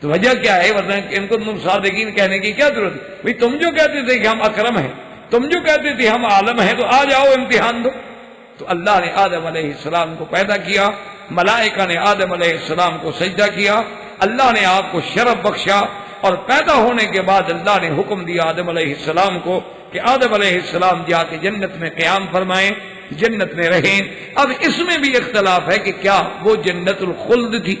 [SPEAKER 3] تو وجہ کیا ہے؟ ورنہ ان کو تم صادقین کہنے کی کیا ضرورت ہے؟ بھئی تم جو کہتے تھے کہ ہم اکرم ہیں، تم جو کہتے تھے ہم عالم ہیں، تو آ جاؤ امتحان دو. تو اللہ نے آدم علیہ السلام کو پیدا کیا، ملائکہ نے آدم علیہ السلام کو سجدہ کیا، اللہ نے آپ کو شرف بخشا، اور پیدا ہونے کے بعد اللہ نے حکم دیا آدم علیہ السلام کو کہ آدم علیہ السلام جا کے جنت میں قیام فرمائیں، جنت میں رہیں. اب اس میں بھی اختلاف ہے کہ کیا وہ جنت الخلد تھی؟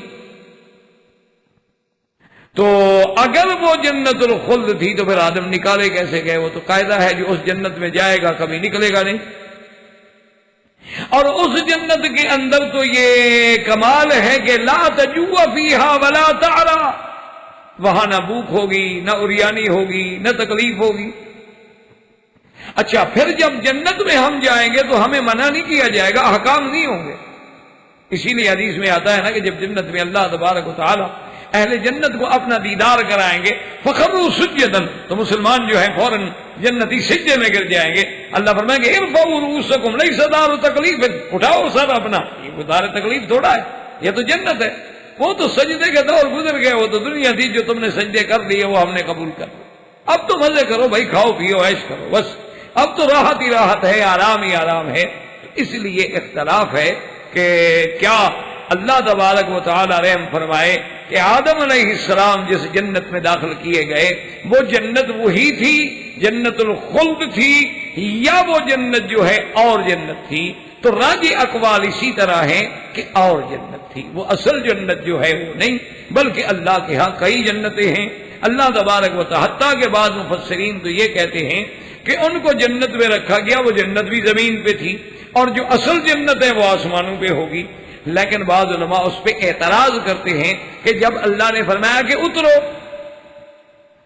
[SPEAKER 3] تو اگر وہ جنت الخلد تھی تو پھر آدم نکالے کیسے گئے؟ وہ تو قاعدہ ہے جو اس جنت میں جائے گا کبھی نکلے گا نہیں. اور اس جنت کے اندر تو یہ کمال ہے کہ لا تجوع فیہا ولا تعرا، وہاں نہ بھوک ہوگی، نہ عریانی ہوگی، نہ تکلیف ہوگی. اچھا، پھر جب جنت میں ہم جائیں گے تو ہمیں منع نہیں کیا جائے گا، احکام نہیں ہوں گے. اسی لیے حدیث میں آتا ہے نا کہ جب جنت میں اللہ تبارک و تعالی اہل جنت کو اپنا دیدار کرائیں گے فخروا سجدا، تو مسلمان جو ہے فوراً جنتی سجدے میں گر جائیں گے. اللہ فرمائیں گے ارفعوا رؤوسکم لیس دار تکلیف، اٹھاؤ سر اپنا، یہ دار تکلیف تھوڑا ہے، یہ تو جنت ہے. وہ تو سجدے کے دور گزر گئے، وہ تو دنیا تھی جو تم نے سجدے کر لیے وہ ہم نے قبول کر لیا. اب تو مزے کرو بھائی، کھاؤ پیو عیش کرو، بس اب تو راحت ہی راحت ہے، آرام ہی آرام ہے. اس لیے اختلاف ہے کہ کیا اللہ تبارک و تعالی رحم فرمائے کہ آدم علیہ السلام جس جنت میں داخل کیے گئے وہ جنت وہی تھی، جنت الخلد تھی، یا وہ جنت جو ہے اور جنت تھی؟ تو راجی اقوال اسی طرح ہیں کہ اور جنت تھی، وہ اصل جنت جو ہے وہ نہیں، بلکہ اللہ کے ہاں کئی جنتیں ہیں. اللہ تبارک و تعالی حتیٰ کے بعد مفسرین تو یہ کہتے ہیں کہ ان کو جنت میں رکھا گیا، وہ جنت بھی زمین پہ تھی، اور جو اصل جنت ہے وہ آسمانوں پہ ہوگی. لیکن بعض علماء اس پہ اعتراض کرتے ہیں کہ جب اللہ نے فرمایا کہ اترو،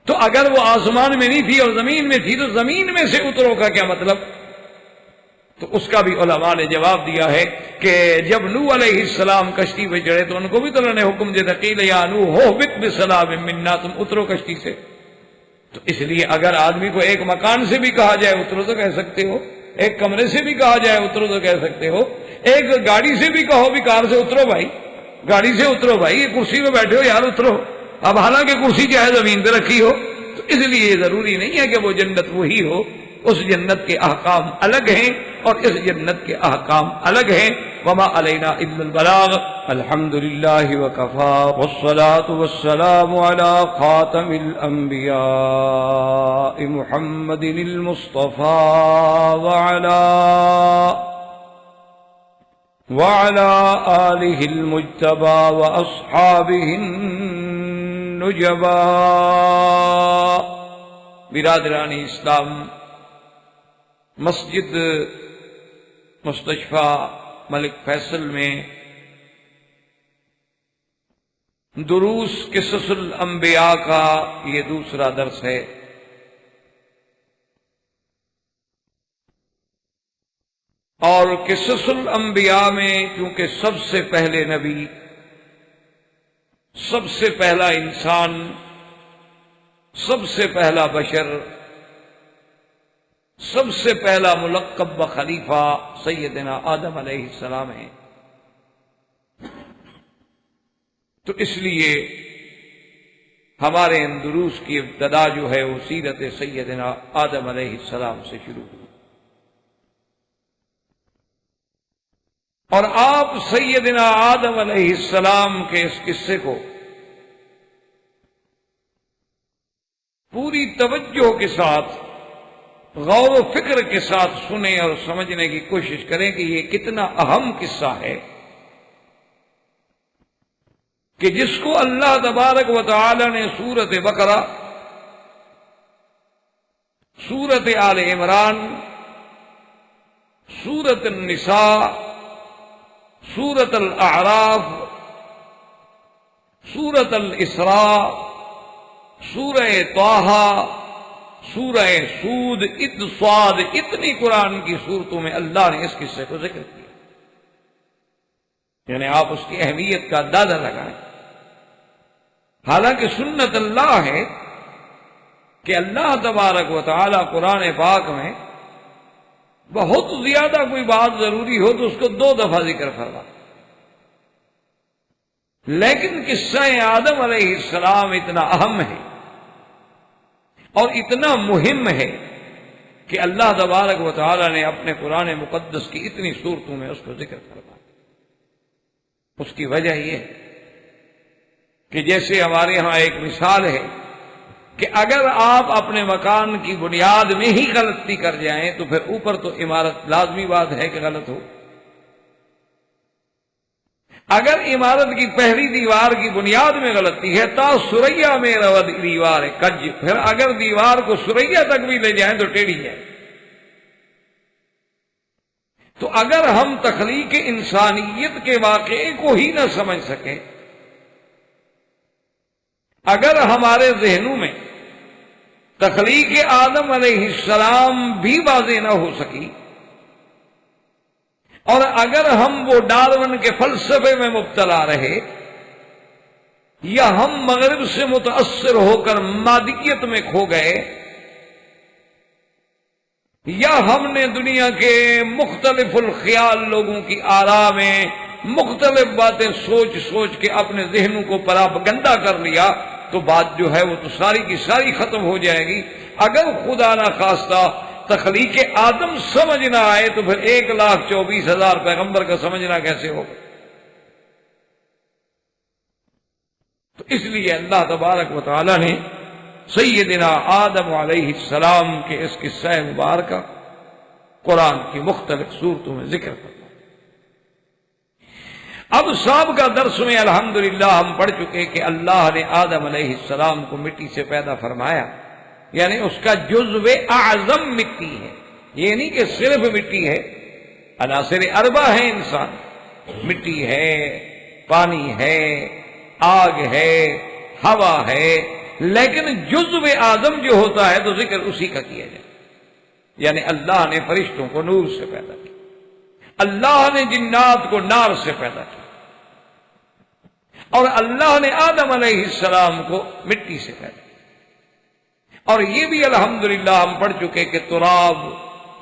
[SPEAKER 3] تو اگر وہ آسمان میں نہیں تھی اور زمین میں تھی تو زمین میں سے اترو کا کیا مطلب؟ تو اس کا بھی علماء نے جواب دیا ہے کہ جب نوح علیہ السلام کشتی پہ چڑھے تو ان کو بھی تو اللہ نے حکم دیا قیل یا نوح اہبط بسلام منا، تم اترو کشتی سے. تو اس لیے اگر آدمی کو ایک مکان سے بھی کہا جائے اترو تو کہہ سکتے ہو، ایک کمرے سے بھی کہا جائے اترو تو کہہ سکتے ہو، ایک گاڑی سے بھی کہو بھی کار سے اترو بھائی، گاڑی سے اترو بھائی، یہ کرسی پہ بیٹھے ہو یار اترو. اب حالانکہ کرسی چاہے زمین پہ رکھی ہو. تو اس لیے ضروری نہیں ہے کہ وہ جنت وہی ہو، اس جنت کے احکام الگ ہیں اور اس جنت کے احکام الگ ہیں. وما علینا الا البلاغ. الحمد للہ وکفا والصلاة والسلام علی خاتم الانبیاء محمد المصطفى وعلى آلہ المجتبى واصحابہ النجبى. برادران اسلام، مسجد مستشفی ملک فیصل میں دروس قصص الانبیاء کا یہ دوسرا درس ہے. اور قصص الانبیاء میں چونکہ سب سے پہلے نبی، سب سے پہلا انسان، سب سے پہلا بشر، سب سے پہلا ملقب خلیفہ سیدنا آدم علیہ السلام ہے. تو اس لیے ہمارے ان دروس کی ابتدا جو ہے وہ سیرت سیدنا آدم علیہ السلام سے شروع ہوئی. اور آپ سیدنا آدم علیہ السلام کے اس قصے کو پوری توجہ کے ساتھ، غور و فکر کے ساتھ سنیں اور سمجھنے کی کوشش کریں کہ یہ کتنا اہم قصہ ہے کہ جس کو اللہ تبارک و تعالی نے سورۃ بقرہ، سورۃ آل عمران، سورۃ النساء، سورۃ الاعراف، سورۃ الاسراء سورہ طٰہٰ، سورہ سود، صاد، اتنی قرآن کی صورتوں میں اللہ نے اس قصے کو ذکر کیا، یعنی آپ اس کی اہمیت کا اندازہ لگائیں۔ حالانکہ سنت اللہ ہے کہ اللہ تبارک و تعالی قرآن پاک میں بہت زیادہ کوئی بات ضروری ہو تو اس کو 2 دفعہ ذکر فرما، لیکن قصہ آدم علیہ السلام اتنا اہم ہے اور اتنا مہم ہے کہ اللہ تبارک و تعالی نے اپنے قرآن مقدس کی اتنی صورتوں میں اس کو ذکر فرمایا۔ اس کی وجہ یہ ہے کہ جیسے ہمارے ہاں ایک مثال ہے کہ اگر آپ اپنے مکان کی بنیاد میں ہی غلطی کر جائیں تو پھر اوپر تو عمارت لازمی بات ہے کہ غلط ہو۔ اگر عمارت کی پہلی دیوار کی بنیاد میں غلطی ہے تا سریا میں رود دیوار کج، پھر اگر دیوار کو سریا تک بھی لے جائیں تو ٹیڑھی ہے۔ تو اگر ہم تخلیق انسانیت کے واقعے کو ہی نہ سمجھ سکیں، اگر ہمارے ذہنوں میں تخلیق آدم علیہ السلام بھی واضح نہ ہو سکی، اور اگر ہم وہ ڈارون کے فلسفے میں مبتلا رہے، یا ہم مغرب سے متاثر ہو کر مادیت میں کھو گئے، یا ہم نے دنیا کے مختلف الخیال لوگوں کی آراء میں مختلف باتیں سوچ سوچ کے اپنے ذہنوں کو پراپگنڈا کر لیا، تو بات جو ہے وہ تو ساری کی ساری ختم ہو جائے گی۔ اگر خدا نہ خواستہ تخلیق آدم سمجھ نہ آئے تو پھر 1,24,000 پیغمبر کا سمجھنا کیسے ہوگا؟ تو اس لیے اللہ تبارک و تعالی نے سیدنا آدم علیہ السلام کے اس قصہ مبارکہ قرآن کی مختلف صورتوں میں ذکر کرنا۔ اب سابقہ درس میں الحمدللہ ہم پڑھ چکے کہ اللہ نے آدم علیہ السلام کو مٹی سے پیدا فرمایا، یعنی اس کا جزو اعظم مٹی ہے، یہ نہیں کہ صرف مٹی ہے، عناصر اربع ہے انسان، مٹی ہے، پانی ہے، آگ ہے، ہوا ہے، لیکن جزو اعظم جو ہوتا ہے تو ذکر اسی کا کیا جائے۔ یعنی اللہ نے فرشتوں کو نور سے پیدا کیا، اللہ نے جنات کو نار سے پیدا کیا، اور اللہ نے آدم علیہ السلام کو مٹی سے پیدا کیا۔ اور یہ بھی الحمدللہ ہم پڑھ چکے کہ تراب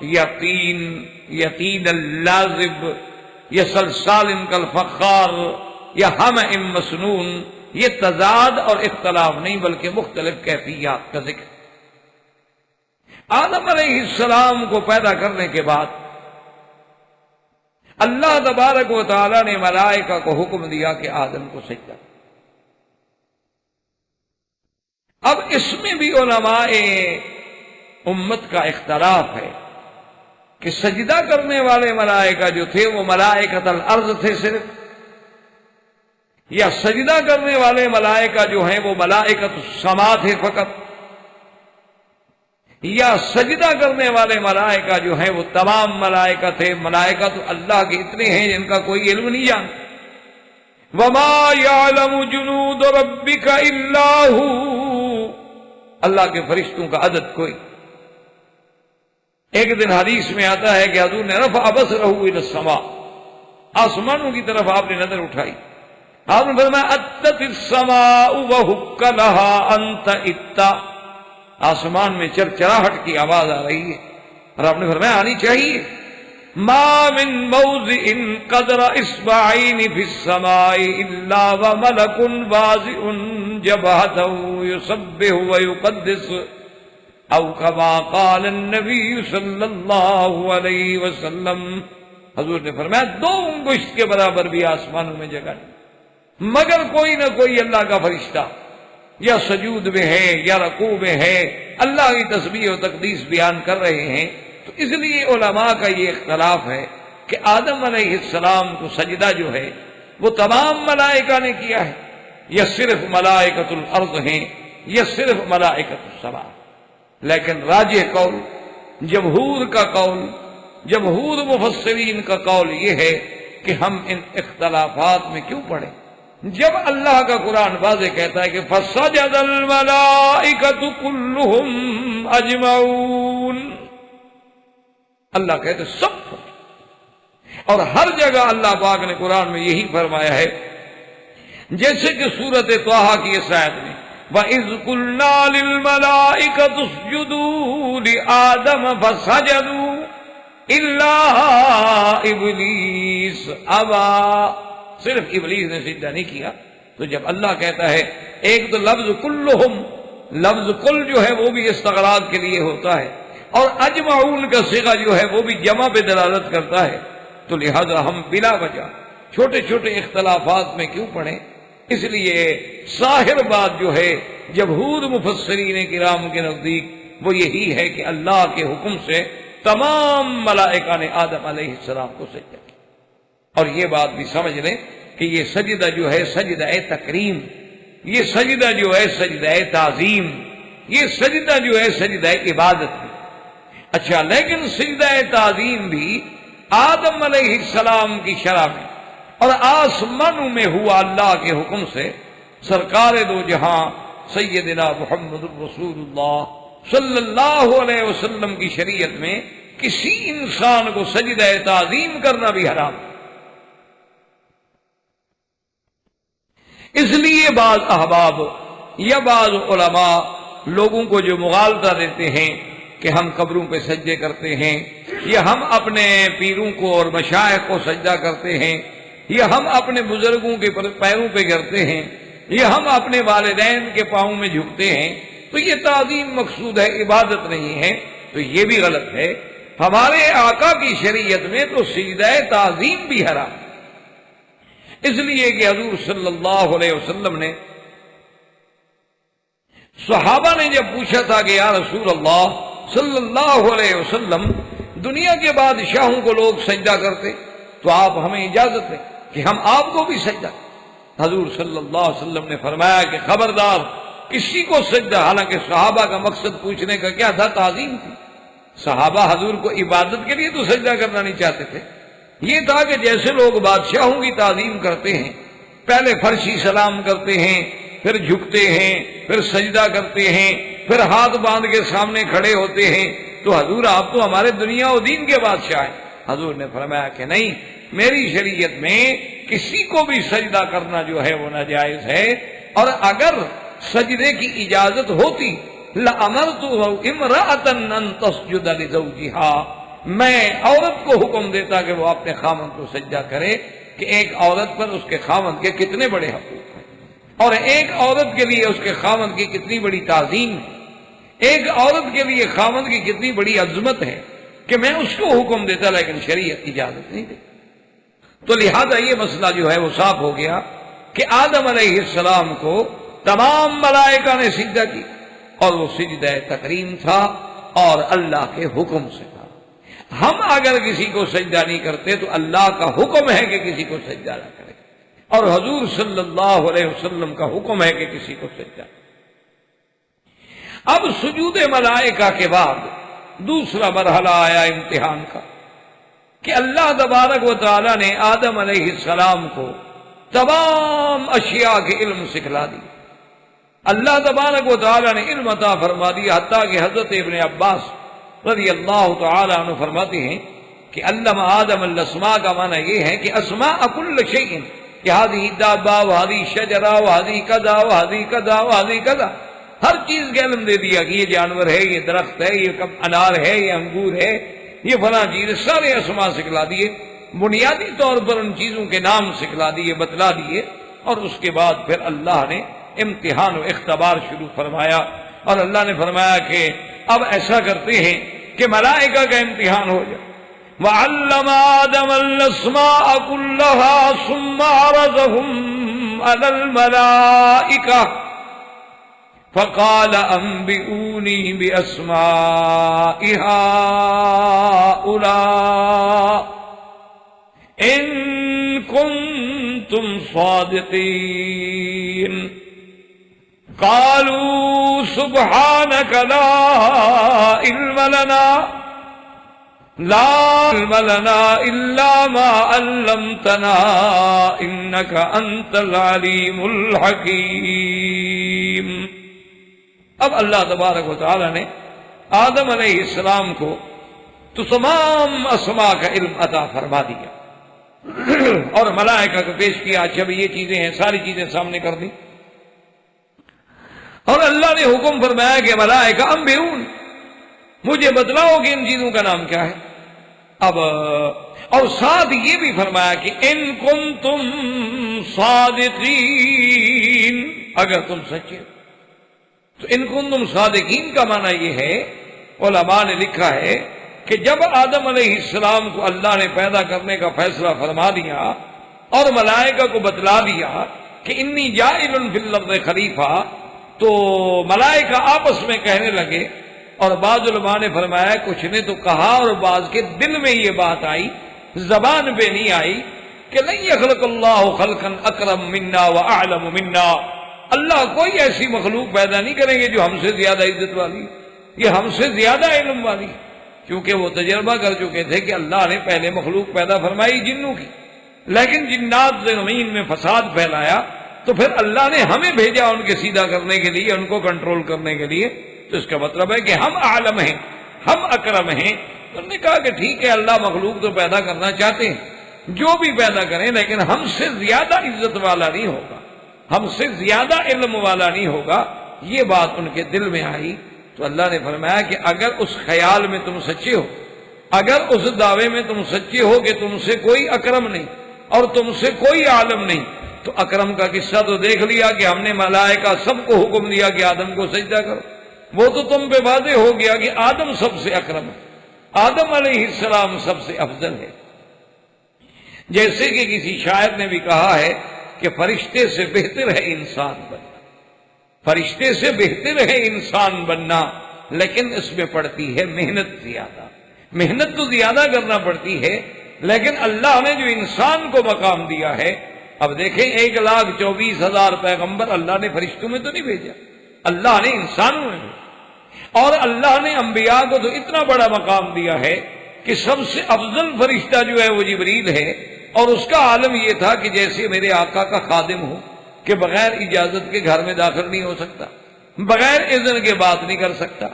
[SPEAKER 3] یا طین یا طین اللازب یا سلسال کالفخار یا حمأ مسنون، یہ تضاد اور اختلاف نہیں بلکہ مختلف کیفیات کا ذکر۔ آدم علیہ السلام کو پیدا کرنے کے بعد اللہ تبارک و تعالی نے ملائکہ کو حکم دیا کہ آدم کو سجدہ۔ اب اس میں بھی علماء امت کا اختلاف ہے کہ سجدہ کرنے والے ملائکہ جو تھے وہ ملائکۃ الارض تھے صرف، یا سجدہ کرنے والے ملائکہ جو ہیں وہ ملائکۃ السما تھے فقط، یا سجدہ کرنے والے ملائکہ جو ہیں وہ تمام ملائکہ تھے۔ ملائکہ تو اللہ کے اتنے ہیں جن کا کوئی علم نہیں جانتا۔ وَمَا يَعْلَمُ جُنُودَ رَبِّكَ إِلَّا هُوَ، اللہ کے فرشتوں کا عدد کوئی۔ ایک دن حدیث میں آتا ہے کہ حضور نے رفع بصرہ الی السماء، آسمانوں کی طرف آپ نے نظر اٹھائی، آپ نے فرمایا اتت السماء وحق لها انت اتا، آسمان میں چرچراہٹ کی آواز آ رہی ہے، اور آپ نے فرمایا آنی چاہیے۔ ما من موضع قدر اصبعین فی السماء الا وملک واضع جبهته يسبح ويقدس، او كما قال النبی صلی اللہ علیہ وسلم، حضور نے فرمایا 2 انگشت کے برابر بھی آسمانوں میں جگہ نہیں مگر کوئی نہ کوئی اللہ کا فرشتہ یا سجود میں ہے یا رکوع میں ہے، اللہ کی تسبیح و تقدیس بیان کر رہے ہیں۔ تو اس لیے علماء کا یہ اختلاف ہے کہ آدم علیہ السلام کو سجدہ جو ہے وہ تمام ملائکہ نے کیا ہے، یا صرف ملائکۃ الارض ہیں، یا صرف ملائکۃ السما۔ لیکن راجح قول، جمہور کا قول، جمہور مفسرین کا قول یہ ہے کہ ہم ان اختلافات میں کیوں پڑیں، جب اللہ کا قرآن واضح کہتا ہے کہ فسجد الملائکۃ کلھم اجمعون، اللہ کہتے سب، اور ہر جگہ اللہ پاک نے قرآن میں یہی فرمایا ہے، جیسے کہ سورۃ طٰہٰ کی اس آیت میں وَإِذْ قُلْنَا لِلْمَلَائِكَةِ اسْجُدُوا لِآدَمَ فَسَجَدُوا إِلَّا إِبْلِيسَ أَبَىٰ، صرف ابلیس نے سجدہ نہیں کیا۔ تو جب اللہ کہتا ہے، ایک تو لفظ کلہم، لفظ کل جو ہے وہ بھی استغراق کے لیے ہوتا ہے، اور اجمعون کا صیغہ جو ہے وہ بھی جمع پہ دلالت کرتا ہے، تو لہذا ہم بلا وجہ چھوٹے چھوٹے اختلافات میں کیوں پڑھیں؟ اس لیے ظاہر بات جو ہے جمہور مفسرین کرام کے نزدیک وہ یہی ہے کہ اللہ کے حکم سے تمام ملائکہ نے آدم علیہ السلام کو سجدہ کیا۔ اور یہ بات بھی سمجھ لیں کہ یہ سجدہ جو ہے سجدہ تکریم، یہ سجدہ جو ہے سجدہ تعظیم، یہ سجدہ جو ہے سجدہ عبادت ہے۔ اچھا، لیکن سجدہ تعظیم بھی آدم علیہ السلام کی شرح میں اور آسمانوں میں ہوا اللہ کے حکم سے۔ سرکار دو جہاں سیدنا محمد رسول اللہ صلی اللہ علیہ وسلم کی شریعت میں کسی انسان کو سجدہ تعظیم کرنا بھی حرام ہے۔ اس لیے بعض احباب یا بعض علماء لوگوں کو جو مغالطہ دیتے ہیں کہ ہم قبروں پہ سجدے کرتے ہیں، یا ہم اپنے پیروں کو اور مشائخ کو سجدہ کرتے ہیں، یا ہم اپنے بزرگوں کے پیروں پہ گرتے ہیں، یا ہم اپنے والدین کے پاؤں میں جھکتے ہیں، تو یہ تعظیم مقصود ہے، عبادت نہیں ہے، تو یہ بھی غلط ہے۔ ہمارے آقا کی شریعت میں تو سجدہ تعظیم بھی حرام ہے، اس لیے کہ حضور صلی اللہ علیہ وسلم نے، صحابہ نے جب پوچھا تھا کہ یا رسول اللہ صلی اللہ علیہ وسلم، دنیا کے بادشاہوں کو لوگ سجدہ کرتے، تو آپ ہمیں اجازت دیں کہ ہم آپ کو بھی سجدہ کریں۔ حضور صلی اللہ علیہ وسلم نے فرمایا کہ خبردار کسی کو سجدہ، حالانکہ صحابہ کا مقصد پوچھنے کا کیا تھا؟ تعظیم تھی۔ صحابہ حضور کو عبادت کے لیے تو سجدہ کرنا نہیں چاہتے تھے، یہ تھا کہ جیسے لوگ بادشاہوں کی تعظیم کرتے ہیں، پہلے فرشی سلام کرتے ہیں، پھر جھکتے ہیں، پھر سجدہ کرتے ہیں، پھر ہاتھ باندھ کے سامنے کھڑے ہوتے ہیں، تو حضور آپ تو ہمارے دنیا و دین کے بادشاہ ہیں۔ حضور نے فرمایا کہ نہیں، میری شریعت میں کسی کو بھی سجدہ کرنا جو ہے وہ ناجائز ہے، اور اگر سجدے کی اجازت ہوتی لَأَمَرْتُ امْرَأَةً أَن تَسْجُدَ لِزَوْجِهَا، میں عورت کو حکم دیتا کہ وہ اپنے خاوند کو سجدہ کرے، کہ ایک عورت پر اس کے خاوند کے کتنے بڑے حقوق ہیں، اور ایک عورت کے لیے اس کے خاوند کی کتنی بڑی تعظیم ہے، ایک عورت کے لیے خاوند کی کتنی بڑی عظمت ہے، کہ میں اس کو حکم دیتا لیکن شریعت اجازت نہیں دیتی۔ تو لہذا یہ مسئلہ جو ہے وہ صاف ہو گیا کہ آدم علیہ السلام کو تمام ملائکہ نے سجدہ کی، اور وہ سجدہ تکریم تھا اور اللہ کے حکم سے تھا۔ ہم اگر کسی کو سجدہ نہیں کرتے تو اللہ کا حکم ہے کہ کسی کو سجدہ نہ کرے، اور حضور صلی اللہ علیہ وسلم کا حکم ہے کہ کسی کو سجدہ۔ اب سجود ملائکہ کے بعد دوسرا مرحلہ آیا امتحان کا، کہ اللہ تبارک و تعالی نے آدم علیہ السلام کو تمام اشیاء کے علم سکھلا دی۔ اللہ تبارک و تعالی نے علم عطا فرما دیا، حتیٰ کہ حضرت ابن عباس رضی اللہ تعالی عنہ فرماتے ہیں کہ علم آدم الاسماء کا معنی یہ ہے کہ اسماء کل شیء، کہ ہذہ دابہ وہذہ شجرہ وہذہ کذا وہذہ کذا وہذہ کذا، ہر چیز کا علم دے دیا کہ یہ جانور ہے، یہ درخت ہے، یہ انار ہے، یہ انگور ہے، یہ فلاں چیز، سارے اسماء سکھلا دیے، بنیادی طور پر ان چیزوں کے نام سکھلا دیے، بتلا دیے، اور اس کے بعد پھر اللہ نے امتحان و اختبار شروع فرمایا، اور اللہ نے فرمایا کہ اب ایسا کرتے ہیں کہ ملائکہ کا امتحان ہو جائے۔ وَعَلَّمَ آدَمَ الْأَسْمَاءَ كُلَّهَا ثُمَّ عَرَضَهُمْ عَلَى الْمَلَائِكَةِ فَقَالَ أَنبِئُونِي بِأَسْمَاءِ هَؤُلَاءِ إِن كُنتُمْ صَادِقِينَ قَالُوا سُبْحَانَكَ لَا عِلْمَ لَنَا لا علم لنا الا ما علمتنا انك انت العلیم الحکیم۔ اب اللہ تبارک و تعالی نے آدم علیہ السلام کو تو تمام اسماء کا علم عطا فرما دیا اور ملائکہ کو پیش کیا، اچھا بھی یہ چیزیں ہیں، ساری چیزیں سامنے کر دی، اور اللہ نے حکم فرمایا کہ ملائکہ انبئون، مجھے بتلاؤ کہ ان چیزوں کا نام کیا ہے۔ اب اور ساتھ یہ بھی فرمایا کہ ان کنتم صادقین، اگر تم سچے ہو تو ان کنتم صادقین کا معنی یہ ہے، علماء نے لکھا ہے کہ جب آدم علیہ السلام کو اللہ نے پیدا کرنے کا فیصلہ فرما دیا اور ملائکہ کو بتلا دیا کہ انی جاعل فی الارض خلیفہ، تو ملائکہ آپس میں کہنے لگے، اور بعض علماء نے فرمایا کچھ نے تو کہا اور بعض کے دل میں یہ بات آئی، زبان پہ نہیں آئی، کہ لن یخلق اللہ خلقا اکرم منا واعلم منا، اللہ کوئی ایسی مخلوق پیدا نہیں کریں گے جو ہم سے زیادہ عزت والی، یہ ہم سے زیادہ علم والی، کیونکہ وہ تجربہ کر چکے تھے کہ اللہ نے پہلے مخلوق پیدا فرمائی جنوں کی، لیکن جنات نے زمین میں فساد پھیلایا، تو پھر اللہ نے ہمیں بھیجا ان کے سیدھا کرنے کے لیے، ان کو کنٹرول کرنے کے لیے، تو اس کا مطلب ہے کہ ہم عالم ہیں، ہم اکرم ہیں۔ انہوں نے کہا کہ ٹھیک ہے، اللہ مخلوق تو پیدا کرنا چاہتے ہیں، جو بھی پیدا کریں، لیکن ہم سے زیادہ عزت والا نہیں ہوگا، ہم سے زیادہ علم والا نہیں ہوگا۔ یہ بات ان کے دل میں آئی تو اللہ نے فرمایا کہ اگر اس خیال میں تم سچے ہو، اگر اس دعوے میں تم سچے ہو کہ تم سے کوئی اکرم نہیں اور تم سے کوئی عالم نہیں، تو اکرم کا قصہ تو دیکھ لیا کہ ہم نے ملائکہ سب کو حکم دیا کہ آدم کو سجدہ کرو، وہ تو تم پہ واضح ہو گیا کہ آدم سب سے اکرم ہے، آدم علیہ السلام سب سے افضل ہے۔ جیسے کہ کسی شاعر نے بھی کہا ہے کہ فرشتے سے بہتر ہے انسان بننا، فرشتے سے بہتر ہے انسان بننا، لیکن اس میں پڑتی ہے محنت زیادہ، محنت تو زیادہ کرنا پڑتی ہے، لیکن اللہ نے جو انسان کو مقام دیا ہے، اب دیکھیں 1,24,000 پیغمبر اللہ نے فرشتوں میں تو نہیں بھیجا، اللہ نے انسانوں میں بھیجا، اور اللہ نے انبیاء کو تو اتنا بڑا مقام دیا ہے کہ سب سے افضل فرشتہ جو ہے وہ جبریل ہے، اور اس کا عالم یہ تھا کہ جیسے میرے آقا کا خادم ہو کہ بغیر اجازت کے گھر میں داخل نہیں ہو سکتا، بغیر اذن کے بات نہیں کر سکتا۔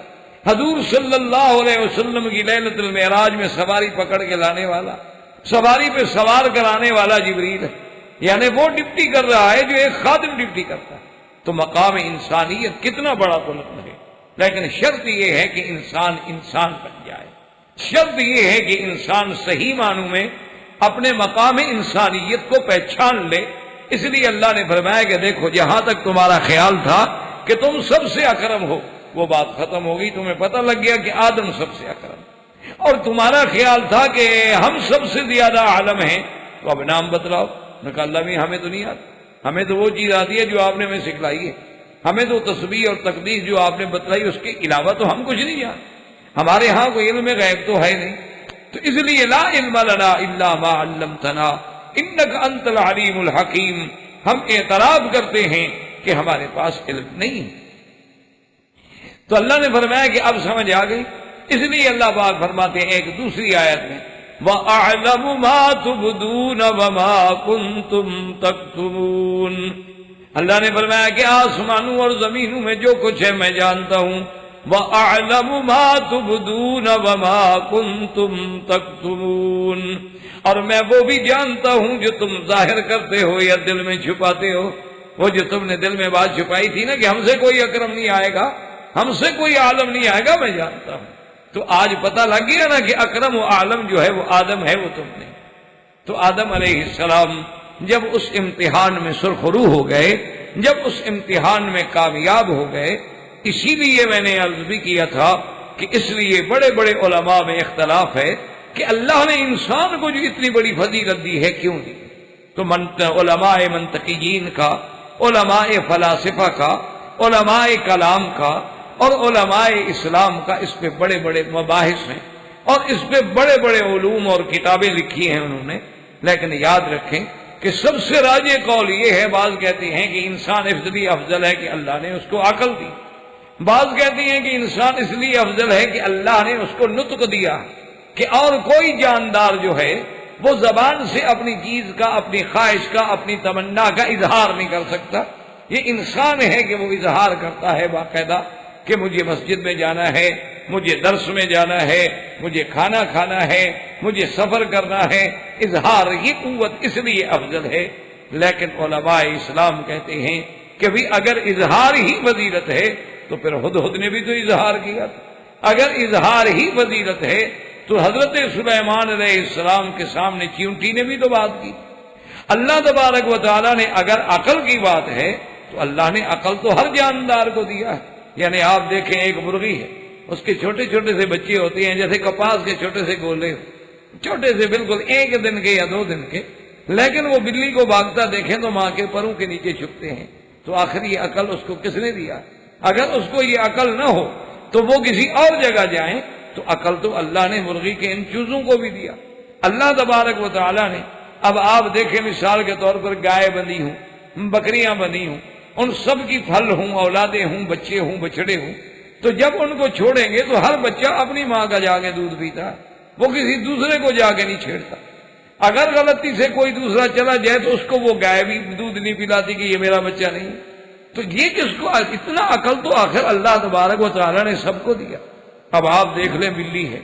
[SPEAKER 3] حضور صلی اللہ علیہ وسلم کی لیلۃ المعراج میں سواری پکڑ کے لانے والا، سواری پہ سوار کرانے والا جبریل ہے، یعنی وہ ڈپٹی کر رہا ہے جو ایک خادم ڈپٹی کرتا ہے۔ تو مقام انسانیت کتنا بڑا بلند ہے، لیکن شرط یہ ہے کہ انسان انسان بن جائے، شرط یہ ہے کہ انسان صحیح معنوں میں اپنے مقام انسانیت کو پہچان لے۔ اس لیے اللہ نے فرمایا کہ دیکھو جہاں تک تمہارا خیال تھا کہ تم سب سے اکرم ہو، وہ بات ختم ہو گئی، تمہیں پتہ لگ گیا کہ آدم سب سے اکرم، اور تمہارا خیال تھا کہ ہم سب سے زیادہ عالم ہیں، تو اب نام بتلاؤ۔ نے کہا اللہ بھی ہمیں تو نہیں آتی، ہمیں تو وہ چیز آتی ہے جو آپ نے ہمیں سکھلائی ہے، ہمیں تو تسبیح اور تقدیس جو آپ نے بتلائی اس کے علاوہ تو ہم کچھ نہیں جانتے، ہمارے ہاں کوئی علم غیب تو ہے نہیں۔ تو اس لیے لا علم لنا الا ما علمتنا انک انت العلیم الحکیم، ہم اعتراف کرتے ہیں کہ ہمارے پاس علم نہیں ہے۔ تو اللہ نے فرمایا کہ اب سمجھ آ گئی، اس لیے اللہ پاک فرماتے ہیں ایک دوسری آیت میں وَأَعْلَمُ مَا تُبْدُونَ وَمَا كُنْتُمْ تَكْتُمُونَ، اللہ نے فرمایا کہ آسمانوں اور زمینوں میں جو کچھ ہے میں جانتا ہوں، وَأَعْلَمُ مَا تُبْدُونَ وَمَا كُنْتُمْ تَكْتُمُونَ، اور میں وہ بھی جانتا ہوں جو تم ظاہر کرتے ہو یا دل میں چھپاتے ہو۔ وہ جو تم نے دل میں بات چھپائی تھی نا کہ ہم سے کوئی اکرم نہیں آئے گا، ہم سے کوئی عالم نہیں آئے گا، میں جانتا ہوں۔ تو آج پتہ لگ گیا نا کہ اکرم و عالم جو ہے وہ آدم ہے، وہ تم نے۔ تو آدم علیہ السلام جب اس امتحان میں سرخرو ہو گئے، جب اس امتحان میں کامیاب ہو گئے، اسی لیے میں نے عرض بھی کیا تھا کہ اس لیے بڑے بڑے علماء میں اختلاف ہے کہ اللہ نے انسان کو جو اتنی بڑی فضیلت دی ہے کیوں دی۔ تو علماء منطقیین کا، علماء فلاسفہ کا، علماء کلام کا اور علماء اسلام کا اس پہ بڑے بڑے مباحث ہیں، اور اس پہ بڑے بڑے علوم اور کتابیں لکھی ہیں انہوں نے۔ لیکن یاد رکھیں کہ سب سے راجح قول یہ ہے، بعض کہتے ہیں کہ انسان اس لیے افضل ہے کہ اللہ نے اس کو عقل دی، بعض کہتے ہیں کہ انسان اس لیے افضل ہے کہ اللہ نے اس کو نطق دیا، کہ اور کوئی جاندار جو ہے وہ زبان سے اپنی چیز کا، اپنی خواہش کا، اپنی تمنا کا اظہار نہیں کر سکتا۔ یہ انسان ہے کہ وہ اظہار کرتا ہے باقاعدہ کہ مجھے مسجد میں جانا ہے، مجھے درس میں جانا ہے، مجھے کھانا کھانا ہے، مجھے سفر کرنا ہے۔ اظہار کی قوت اس لیے افضل ہے۔ لیکن علماء اسلام کہتے ہیں کہ بھی اگر اظہار ہی فضیلت ہے تو پھر ہدہد نے بھی تو اظہار کیا تھا۔ اگر اظہار ہی فضیلت ہے تو حضرت سلیمان علیہ السلام کے سامنے چیونٹی نے بھی تو بات کی۔ اللہ تبارک و تعالیٰ نے اگر عقل کی بات ہے تو اللہ نے عقل تو ہر جاندار کو دیا ہے۔ یعنی آپ دیکھیں ایک مرغی ہے، اس کے چھوٹے چھوٹے سے بچے ہوتے ہیں جیسے کپاس کے چھوٹے سے گولے، چھوٹے سے بالکل 1 دن کے یا 2 دن کے، لیکن وہ بلی کو بھاگتا دیکھیں تو ماں کے پروں کے نیچے چھپتے ہیں۔ تو آخر یہ عقل اس کو کس نے دیا؟ اگر اس کو یہ عقل نہ ہو تو وہ کسی اور جگہ جائیں تو عقل تو اللہ نے مرغی کے ان چوزوں کو بھی دیا۔ اللہ تبارک و تعالیٰ نے، اب آپ دیکھیں مثال کے طور پر گائے بندی ہوں، بکریاں بندی ہوں، ان سب کی پھل ہوں، اولادیں ہوں، بچے ہوں، بچڑے ہوں، تو جب ان کو چھوڑیں گے تو ہر بچہ اپنی ماں کا جا کے دودھ پیتا ہے، وہ کسی دوسرے کو جا کے نہیں چھیڑتا۔ اگر غلطی سے کوئی دوسرا چلا جائے تو اس کو وہ گائے بھی دودھ نہیں پلاتی کہ یہ میرا بچہ نہیں۔ تو یہ کس کو اتنا عقل تو آخر اللہ تبارک و تعالیٰ نے سب کو دیا۔ اب آپ دیکھ لیں بلی ہے،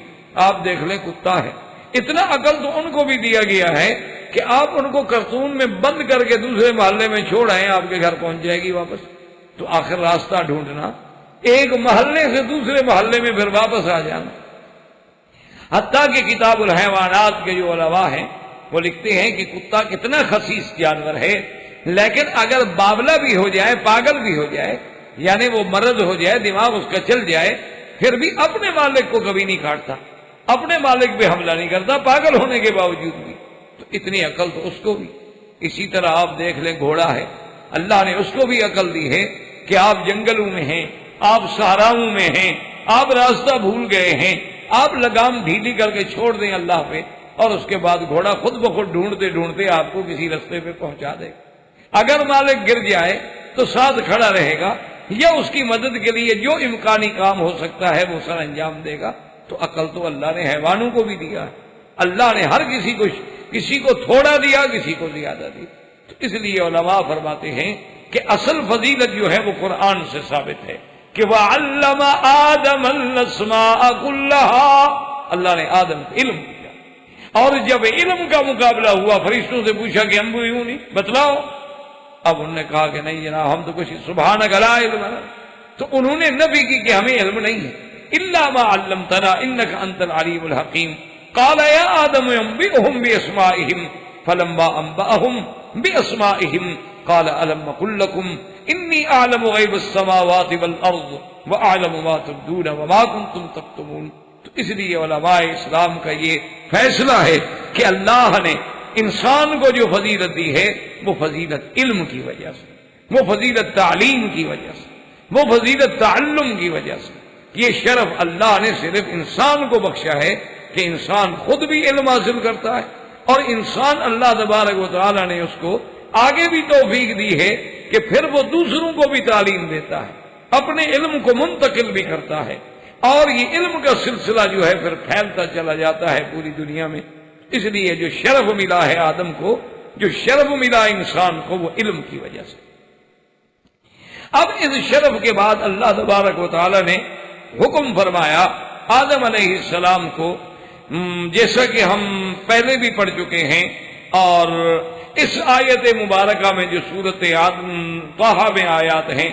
[SPEAKER 3] آپ دیکھ لیں کتا ہے، اتنا عقل تو ان کو بھی دیا گیا ہے کہ آپ ان کو کرتون میں بند کر کے دوسرے محلے میں چھوڑ آئیں، آپ کے گھر پہنچ جائے گی واپس۔ تو آخر راستہ ڈھونڈنا، ایک محلے سے دوسرے محلے میں پھر واپس آ جانا۔ حتیٰ کہ کتاب الحیوانات کے جو علماء ہیں وہ لکھتے ہیں کہ کتا کتنا خسیس جانور ہے، لیکن اگر باولا بھی ہو جائے، پاگل بھی ہو جائے، یعنی وہ مرض ہو جائے، دماغ اس کا چل جائے، پھر بھی اپنے مالک کو کبھی نہیں کاٹتا، اپنے مالک پہ حملہ نہیں کرتا، پاگل ہونے کے باوجود بھی۔ تو اتنی عقل تو اس کو بھی۔ اسی طرح آپ دیکھ لیں گھوڑا ہے، اللہ نے اس کو بھی عقل دی ہے کہ آپ جنگلوں میں ہیں، آپ صحراؤں میں ہیں، آپ راستہ بھول گئے ہیں، آپ لگام ڈھیلی کر کے چھوڑ دیں اللہ پہ، اور اس کے بعد گھوڑا خود بخود ڈھونڈتے ڈھونڈتے آپ کو کسی رستے پہ پہنچا دے۔ اگر مالک گر جائے تو ساتھ کھڑا رہے گا، یا اس کی مدد کے لیے جو امکانی کام ہو سکتا ہے وہ سر انجام دے گا۔ تو عقل تو اللہ نے حیوانوں کو بھی دیا ہے، اللہ نے ہر کسی کو تھوڑا دیا، کسی کو زیادہ دیا۔ تو اس لیے علماء فرماتے ہیں کہ اصل فضیلت جو ہے وہ قرآن سے ثابت ہے کہ وَعَلَّمَ آدَمَ الْأَسْمَاءَ كُلَّهَا، اللہ نے آدم کو علم دیا، اور جب علم کا مقابلہ ہوا فرشتوں سے پوچھا کہ ہم بھی ہوں نہیں بتلاؤ، اب انہوں نے کہا کہ نہیں جناب ہم تو کچھ سبحانک لا علم لنا، تو انہوں نے نفی کی کہ ہمیں علم نہیں ہے، الا ما علمتنا انک انت العلیم الحکیم۔ قال یا آدم انبئهم باسمائهم فلما انبأهم باسمائهم قال الم اقل لكم انی اعلم غیب السماوات والارض واعلم ما تبدون وما کنتم تکتمون۔ تو اس لیے علماء اسلام کا یہ فیصلہ ہے کہ اللہ نے انسان کو جو فضیلت دی ہے وہ فضیلت علم کی وجہ سے، وہ فضیلت تعلیم کی وجہ سے، وہ فضیلت تعلم کی وجہ سے۔ یہ شرف اللہ نے صرف انسان کو بخشا ہے کہ انسان خود بھی علم حاصل کرتا ہے، اور انسان اللہ تبارک و تعالی نے اس کو آگے بھی توفیق دی ہے کہ پھر وہ دوسروں کو بھی تعلیم دیتا ہے، اپنے علم کو منتقل بھی کرتا ہے، اور یہ علم کا سلسلہ جو ہے پھر پھیلتا چلا جاتا ہے پوری دنیا میں۔ اس لیے جو شرف ملا ہے آدم کو، جو شرف ملا انسان کو، وہ علم کی وجہ سے۔ اب اس شرف کے بعد اللہ تبارک و تعالی نے حکم فرمایا آدم علیہ السلام کو، جیسا کہ ہم پہلے بھی پڑھ چکے ہیں، اور اس آیت مبارکہ میں جو سورت طٰہٰ میں آیات ہیں،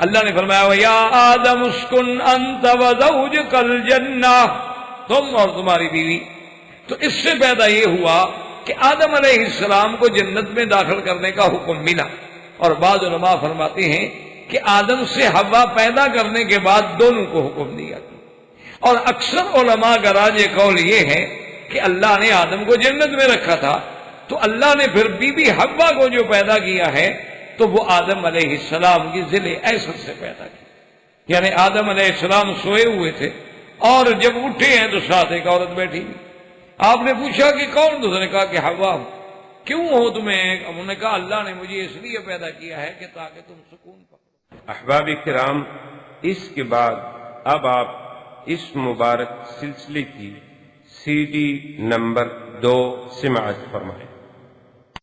[SPEAKER 3] اللہ نے فرمایا وَيَا آدَمُ اسْكُنْ أَنْتَ وَزَوْجُكَ الْجَنَّةَ، تم اور تمہاری بیوی۔ تو اس سے پیدا یہ ہوا کہ آدم علیہ السلام کو جنت میں داخل کرنے کا حکم ملا، اور بعض علماء فرماتے ہیں کہ آدم سے حوا پیدا کرنے کے بعد دونوں کو حکم دیا، اور اکثر علماء کا راج قول یہ ہے کہ اللہ نے آدم کو جنت میں رکھا تھا، تو اللہ نے پھر بی بی حوا کو جو پیدا کیا ہے تو وہ آدم علیہ السلام کی ذل ایسر سے پیدا کی۔ یعنی آدم علیہ السلام سوئے ہوئے تھے، اور جب اٹھے ہیں تو ساتھ ایک عورت بیٹھی ہوئی۔ آپ نے پوچھا کہ کون؟ تو اس نے کہا کہ حوا ہو۔ کیوں ہو تمہیں؟ انہوں نے کہا اللہ نے مجھے اس لیے پیدا کیا ہے کہ تاکہ تم سکون پکڑو۔
[SPEAKER 1] احباب کرام، اس کے بعد اب آپ اس مبارک سلسلے کی CD نمبر 2 سماعت فرمائیں۔